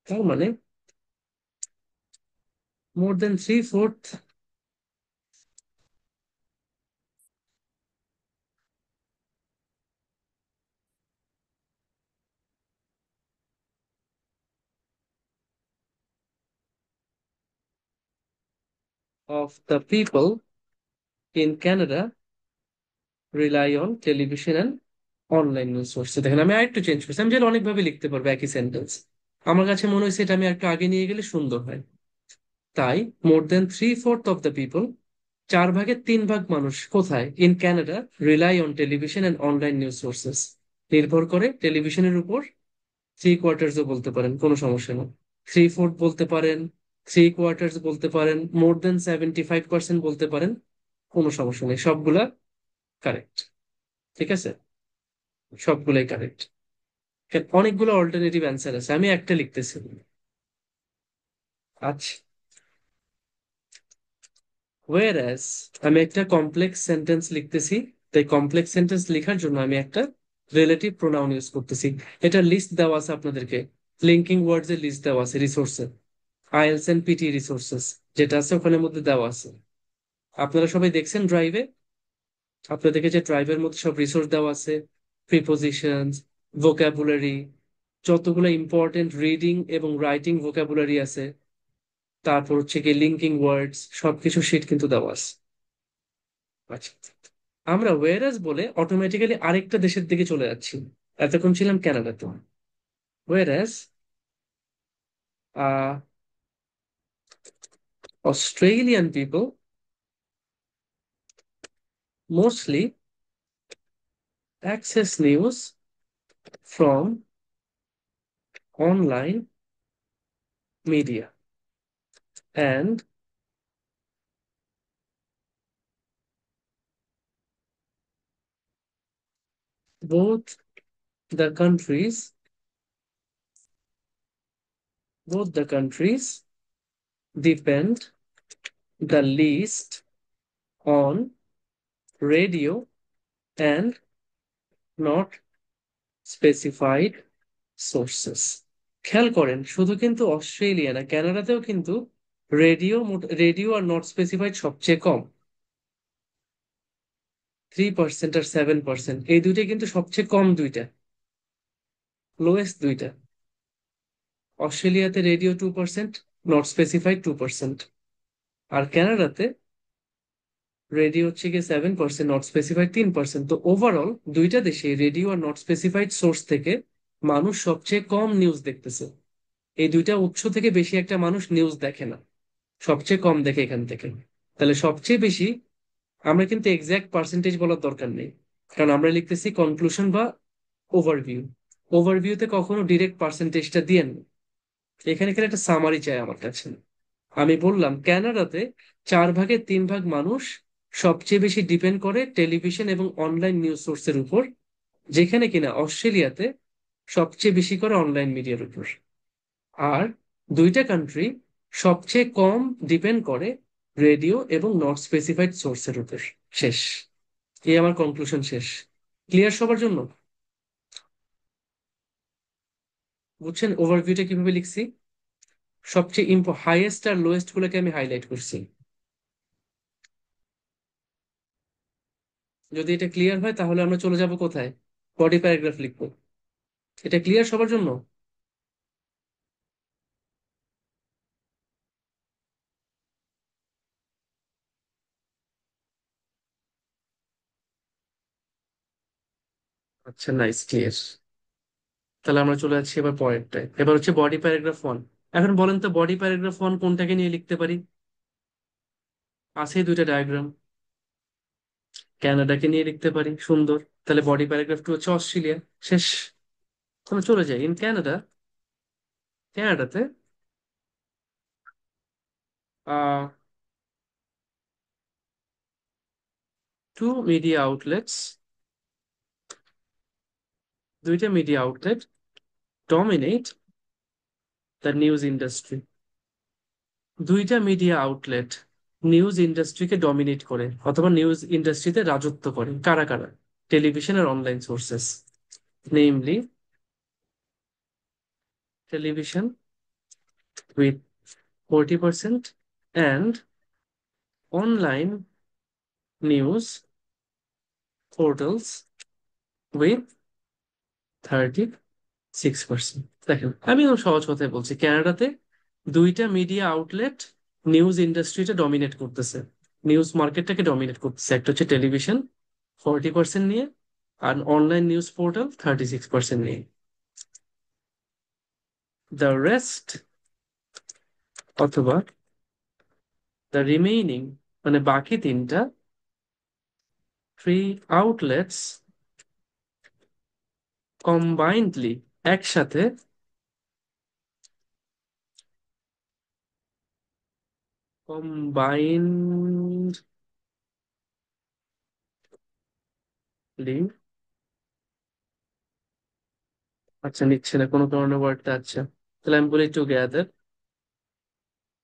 তার মানে মোর দেন 3/4 of the people in Canada rely on television and online news source. দেখেন আমি আরেকটু চেঞ্জ করছি, আমি চাইলে অনেকভাবে লিখতে পারবো একই সেন্টেন্স। আমার কাছে মনে হয়েছে এটা আমি একটু আগে নিয়ে গেলে সুন্দর হয়। তাই মোর দেন 3/4 অফ দ্য পিপল, 4/3 মানুষ কোথায়, in Canada, rely on television and online news sources, নির্ভর করে টেলিভিশনের উপর। 3/4ও বলতে পারেন, কোনো সমস্যা নেই। 3/4 বলতে পারেন, 3/4 বলতে পারেন, মোর দেন 75% বলতে পারেন, কোনো সমস্যা নেই, সবগুলা কারেক্ট। ঠিক আছে, সবগুলাই কারেক্ট। অনেকগুলো অল্টারনেটিভ অ্যান্সার আছে, আমি একটা লিখতেছি। আচ্ছা, ওয়েরাস, আমি একটা কমপ্লেক্স সেন্টেন্স লিখতেছি, তাই কমপ্লেক্স সেন্টেন্স লেখার জন্য আমি একটা রিলেটিভ প্রোনাউন ইউজ করতেছি। এটা লিস্ট দেওয়া আছে আপনাদেরকে, লিঙ্কিং ওয়ার্ডস এর লিস্ট দেওয়া আছে, রিসোর্সের, আইএলস এন্ড পিটি রিসোর্সেস যেটা আছে ওখানের মধ্যে দেওয়া আছে। আপনারা সবাই দেখছেন ড্রাইভে, আপনাদেরকে যে ড্রাইভের মধ্যে সব রিসোর্স দেওয়া আছে, প্রিপোজিশনস, ভোকাবুলারি, যতগুলো ইম্পর্টেন্ট রিডিং এবং রাইটিং ভোকাবুলারি আছে, তারপর হচ্ছে কি লিঙ্কিং ওয়ার্ডস, সবকিছু শিট কিন্তু দেওয়া আছে। আচ্ছা, আমরা ওয়েরাস বলে অটোমেটিক্যালি আরেকটা দেশের দিকে চলে যাচ্ছি। এতক্ষণ ছিলাম কানাডাতে। Whereas Australian people mostly access news from online media, and both the countries both the countries depend the least on radio and not specified sources। খেয়াল করেন, শুধু কিন্তু অস্ট্রেলিয়া না, কানাডাতেও কিন্তু রেডিও আর নট স্পেসিফাইড সবচেয়ে কম। 3% আর 7%, এই দুইটা কিন্তু সবচেয়ে কম দুইটা, লোয়েস্ট দুইটা। অস্ট্রেলিয়াতে রেডিও 2%, নট স্পেসিফাইড 2%, আর কানাডাতে রেডিও হচ্ছে গিয়ে 7%, নট স্পেসিফাইড 3%। তো ওভারঅল দুইটা দেশে radio are not specified source থেকে মানুষ সবচেয়ে কম নিউজ দেখতেছে। এই দুইটা উৎস থেকে বেশি একটা মানুষ নিউজ দেখে না, সবচেয়ে কম দেখে এখান থেকে। তাহলে সবচেয়ে বেশি, আমরা কিন্তু এক্সাক্ট পার্সেন্টেজ বলার দরকার নেই, কারণ আমরা লিখতেছি কনক্লুশন বা ওভারভিউ। ওভারভিউতে কখনো ডিরেক্ট পার্সেন্টেজটা দিয়ে না, এখানে এখানে একটা সামারি চাই আমার কাছে। আমি বললাম কানাডাতে 4 ভাগের 3 ভাগ মানুষ সবচেয়ে বেশি ডিপেন্ড করে টেলিভিশন এবং অনলাইন নিউজ সোর্সের উপর, যেখানে কিনা অস্ট্রেলিয়াতে সবচেয়ে বেশি করে অনলাইন মিডিয়ার উপর। আর দুইটা কান্ট্রি সবচেয়ে কম ডিপেন্ড করে রেডিও এবং নট স্পেসিফাইড সোর্সের উপর। শেষ। এই আমার কনক্লুশন শেষ। ক্লিয়ার সবার জন্য? বুঝছেন ওভারভিউটা কিভাবে লিখছি? সবচেয়ে হাইয়েস্ট আর লোয়েস্ট গুলোকে আমি হাইলাইট করছি। যদি এটা ক্লিয়ার হয় তাহলে আমরা চলে যাব কোথায়? বডি প্যারাগ্রাফ লিখবো। এটা ক্লিয়ার সবার জন্য? আচ্ছা, নাইস, ক্লিয়ার। তাহলে আমরা চলে যাচ্ছি এবার পরেরটায়। এবার হচ্ছে বডি প্যারাগ্রাফ 1। এখন বলেন তো বডি প্যারাগ্রাফ 1 কোনটাকে নিয়ে লিখতে পারি? আছে দুইটা ডায়াগ্রাম। কানাডাকে নিয়ে লিখতে পারি, সুন্দর। তাহলে বডি প্যারাগ্রাফ 2 হচ্ছে অস্ট্রেলিয়া। শেষ। আমরা চলে যাই ইন কানাডা। কানাডাতে আহ টু মিডিয়া আউটলেটস, দুইটা media outlet dominate the news industry. দুইটা মিডিয়া আউটলেট নিউজ ইন্ডাস্ট্রিকে ডমিনেট করে অথবা নিউজ ইন্ডাস্ট্রিতে রাজত্ব করে। কারা কারা? টেলিভিশন আর online sources, namely television with 40% and online news portals with 36%। দেখেন আমি একদম সহজ কথায় বলছি, কানাডাতে দুইটা মিডিয়া আউটলেট নিউজ ইন্ডাস্ট্রিটা ডমিনেট করতেছে, নিউজ মার্কেটটাকে ডমিনেট করতেছে। একটা হচ্ছে টেলিভিশন 40% নিয়ে, আর অনলাইন নিউজ পোর্টাল 36% নিয়ে। দ্য রেস্ট অথবা দ্য রিমেইনিং, মানে বাকি তিনটা, থ্রি আউটলেটস কম্বাইন্ডলি, একসাথে, কম্বাইন্ডলি, আচ্ছা নিচ্ছে না কোনো কারণে ওয়ার্ডটা, আচ্ছা তাহলে আমি বলি টুগেদার,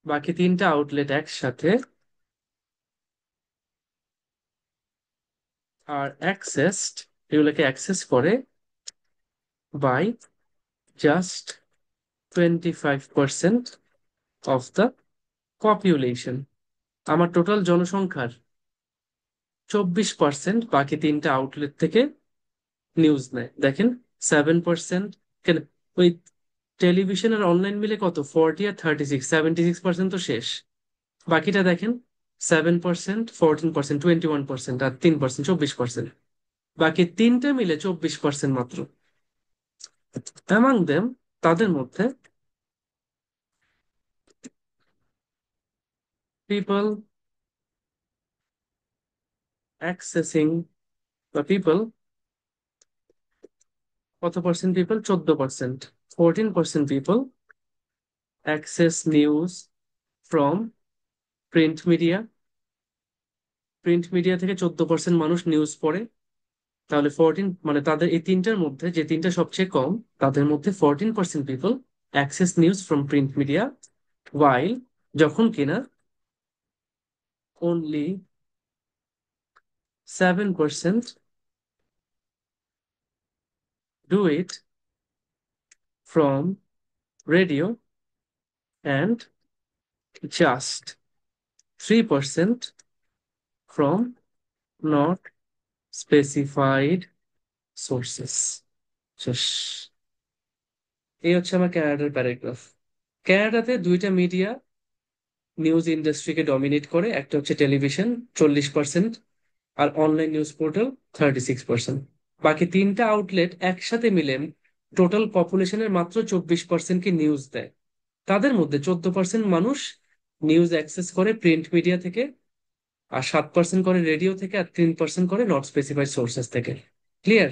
বাকি তিনটা আউটলেট একসাথে আর অ্যাক্সেসড, এগুলোকে অ্যাক্সেস করে by just 25% of the population. আমার টোটাল জনসংখ্যার 24% বাকি তিনটা আউটলেট থেকে নিউজ নেয়। দেখেন 7%, কেন ওই টেলিভিশন আর অনলাইন মিলে কত, 40 আর 36, 76% তো শেষ। বাকিটা দেখেন, 7%, 14%, 21% আর 3%, 24%। বাকি তিনটে মিলে 24% মাত্র। অ্যামাং দেম, তাদের মধ্যে, পিপল অ্যাক্সেসিং, বা পিপল, কত percent people? 14%। 14% people access news from print media. Print media থেকে 14% মানুষ নিউজ পড়ে। তাহলে 14, মানে তাদের এই তিনটার মধ্যে যে তিনটা সবচেয়ে কম, তাদের মধ্যে 14% people access news from print media, while, যখন কিনা only 7% do it from radio and just 3% from not specified sources. শেষ। এই হচ্ছে আমার ক্যানাডার প্যারাগ্রাফ। ক্যানাডাতে দুইটা মিডিয়া নিউজ ইন্ডাস্ট্রিকে ডমিনেট করে, একটা হচ্ছে টেলিভিশন 40%, আর অনলাইন নিউজ পোর্টাল 36%। বাকি তিনটা আউটলেট একসাথে মিলে টোটাল পপুলেশনের মাত্র 24%কে নিউজ দেয়। তাদের মধ্যে 14% মানুষ নিউজ অ্যাক্সেস করে প্রিন্ট মিডিয়া থেকে, আর 7% করে রেডিও থেকে, আর 3% করে নট স্পেসিফাইড সোর্সেস থেকে। ক্লিয়ার?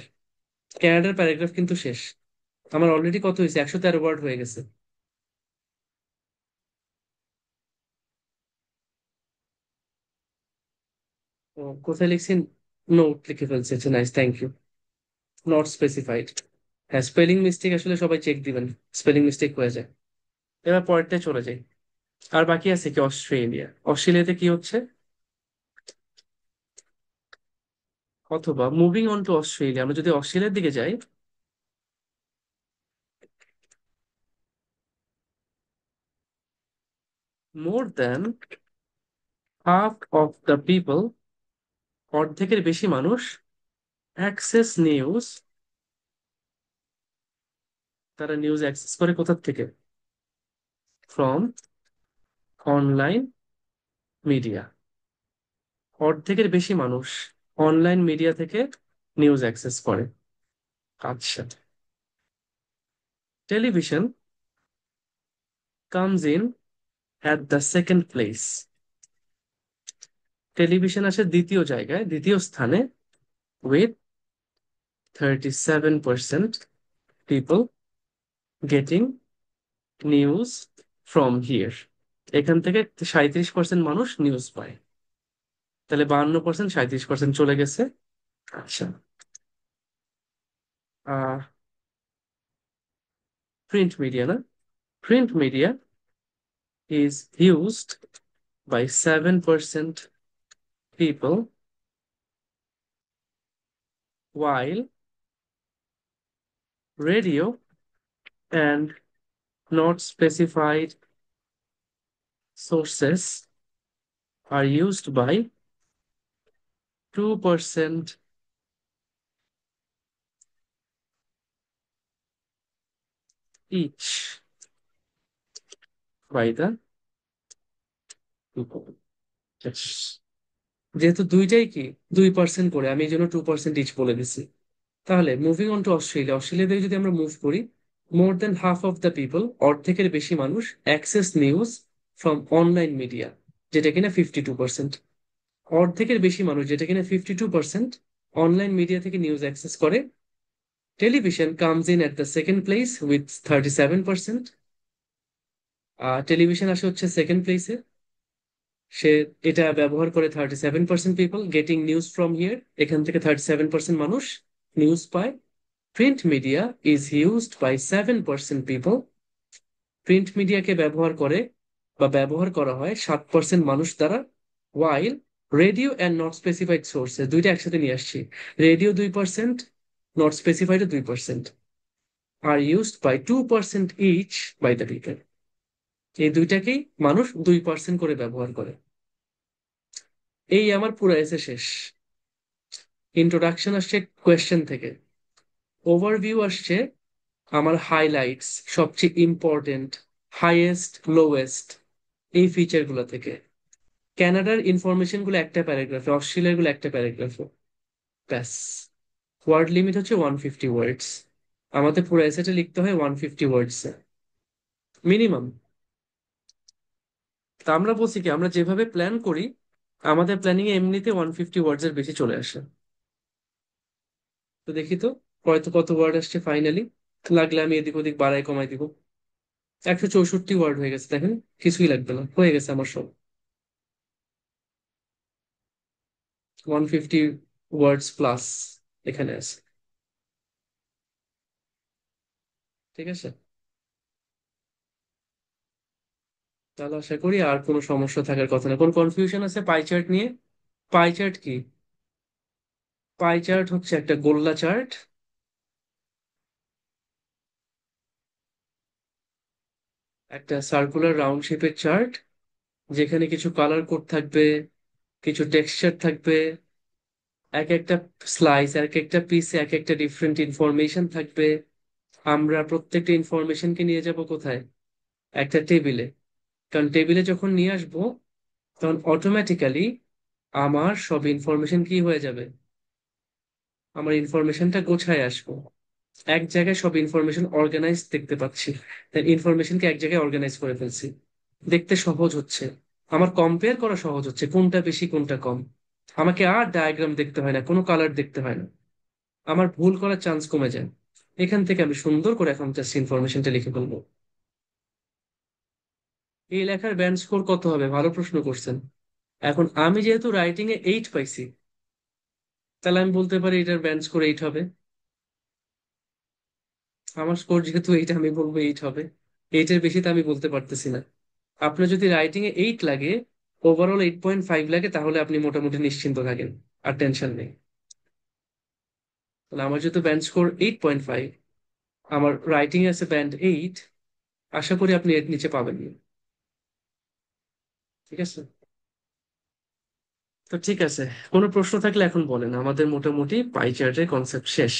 ক্যানাডার প্যারাগ্রাফ কিন্তু শেষ। আমার অলরেডি কত হয়েছে, 113 ওয়ার্ড হয়ে গেছে। ও, কোথায় লিখছি? নোট লিখে ফেলছি, আচ্ছা nice, thank you. Not specified. হ্যাঁ, স্পেলিং মিস্টেক আসলে সবাই চেক দিবেন, স্পেলিং মিস্টেক হয়ে যায়। এবার পরেরটায় চলে যাই। আর বাকি আছে কি? অস্ট্রেলিয়া। অস্ট্রেলিয়াতে কি হচ্ছে? অথবা মুভিং অন টু অস্ট্রেলিয়া, আমরা যদি অস্ট্রেলিয়ার দিকে যাই, more than half of the people, অর্ধেকের বেশি মানুষ অ্যাক্সেস নিউজ, তারা নিউজ অ্যাক্সেস করে কোথা থেকে? From online media. অর্ধেকের বেশি মানুষ অনলাইন মিডিয়া থেকে নিউজ অ্যাক্সেস করে। আচ্ছা, television comes in at the second place. Television আসে দ্বিতীয় জায়গায়, দ্বিতীয় স্থানে, with 37% people getting news from here. এখান থেকে 37% মানুষ নিউজ পায়। তাহলে 52%, 37% চলে গেছে। আচ্ছা, আহ প্রিন্ট মিডিয়া না? Print media is used by 7% people, while radio and not specified sources are used by 2% each by the people. Yes. যেহেতু দুইটাই কি 2% করে, আমি এই জন্য 2% ইচ বলে দিছি। তাহলে মুভিং অন টু অস্ট্রেলিয়া, অস্ট্রেলিয়াতে যদি আমরা মুভ করি, more than half of the people, অর্ধেকের বেশি মানুষ access news from online media, যেটা কিনা 52%। অর্ধেকের বেশি মানুষ, যেটা কিনা 52%, অনলাইন মিডিয়া থেকে নিউজ অ্যাক্সেস করে। Television comes in at the second place with 37%। Television আসে হচ্ছে সেকেন্ড প্লেসে, সে এটা ব্যবহার করে 37% people getting news from here, এখান থেকে 37% মানুষ নিউজ পায়। Print media is used by 7% people. Print মিডিয়াকে ব্যবহার করে বা ব্যবহার করা হয় 7% মানুষ দ্বারা। While radio and not specified sources, দুইটা একসাথে নিয়ে আসছি, রেডিও 2%, নট স্পেসিফাইডও 2%, আর used by 2% each by the people. এই দুইটাকেই মানুষ 2% করে ব্যবহার করে। এই আমার পুরো এসে শেষ। ইন্ট্রোডাকশন আসছে কোয়েশ্চেন থেকে, ওভারভিউ আসছে আমার হাইলাইটস, সবচেয়ে ইম্পর্টেন্ট, হাইয়েস্ট লোয়েস্ট এই ফিচারগুলো থেকে। কানাডার ইনফরমেশন গুলো একটা প্যারাগ্রাফে, অস্ট্রেলিয়ার গুলো একটা প্যারাগ্রাফে, ব্যাস। ওয়ার্ড লিমিট হচ্ছে 150 ওয়ার্ডস। আমাদের পুরো এসেটা লিখতে হয় 150 ওয়ার্ডস মিনিমাম। তা আমরা বলছি কি, আমরা যেভাবে প্ল্যান করি, আমাদের প্ল্যানিং এ এমনিতে 150 ওয়ার্ডস এর বেশি চলে আসে। তো দেখি তো কত কত ওয়ার্ড আসছে ফাইনালি। লাগলে আমি এদিক ওদিক বাড়াই কমাই দিব। 164 ওয়ার্ড হয়ে গেছে, দেখেন। কিছুই লাগবে না, হয়ে গেছে আমার সব। 150 ওয়ার্ডস প্লাস এখানে আছে। ঠিক আছে, তাহলে আশা করি আর কোনো সমস্যা থাকার কথা না। কোন কনফিউশন আছে পাই চার্ট নিয়ে? পাই চার্ট কি? পাই চার্ট হচ্ছে একটা গোল্লা চার্ট, একটা সার্কুলার রাউন্ড শেপের চার্ট, যেখানে কিছু কালার কোড থাকবে, কিছু টেক্সচার থাকবে, এক একটা স্লাইস, এক একটা পিসে এক একটা ডিফারেন্ট ইনফরমেশন থাকবে। আমরা প্রত্যেকটা ইনফরমেশনকে নিয়ে যাব কোথায়? একটা টেবিলে। কারণ টেবিলে যখন নিয়ে আসবো তখন অটোমেটিক্যালি আমার সব ইনফরমেশন কি হয়ে যাবে, আমার ইনফরমেশনটা গোছায় আসবো। এক জায়গায় সব ইনফরমেশন অর্গানাইজ দেখতে পাচ্ছি, তাই ইনফরমেশনকে এক জায়গায় অর্গানাইজ করে ফেলছি। দেখতে সহজ হচ্ছে, আমার কম্পেয়ার করা সহজ হচ্ছে কোনটা বেশি কোনটা কম। আমাকে আর ডায়াগ্রাম দেখতে হয় না, কোনো কালার দেখতে হয় না, আমার ভুল করার চান্স কমে যায়। এখান থেকে আমি সুন্দর করে এখন জাস্ট ইনফরমেশনটা লিখে ফেলবো। এই লেখার ব্যান্ড স্কোর কত হবে, ভালো প্রশ্ন করছেন। এখন আমি যেহেতু রাইটিং এ 8 পাইছি, তাহলে আমি বলতে পারি এটার ব্যান্ড স্কোর 8 হবে। আমার স্কোর যেহেতু 8, আমি বলবো 8 হবে। 8 এর বেশি তো আমি বলতে পারতেছি না। আপনার যদি রাইটিং এ 8 লাগে, ওভারঅল 8.5 লাগে, তাহলে আপনি মোটামুটি নিশ্চিন্ত থাকেন, আর টেনশন নেই। তাহলে আমার যেহেতু ব্যান্ড স্কোর 8.5, আমার রাইটিং এ আছে ব্যান্ড 8, আশা করি আপনি এর নিচে পাবেন না। ঠিক আছে। তো ঠিক আছে, কোনো প্রশ্ন থাকলে এখন বলেন, আমাদের মোটামুটি পাই চার্টের কনসেপ্ট শেষ।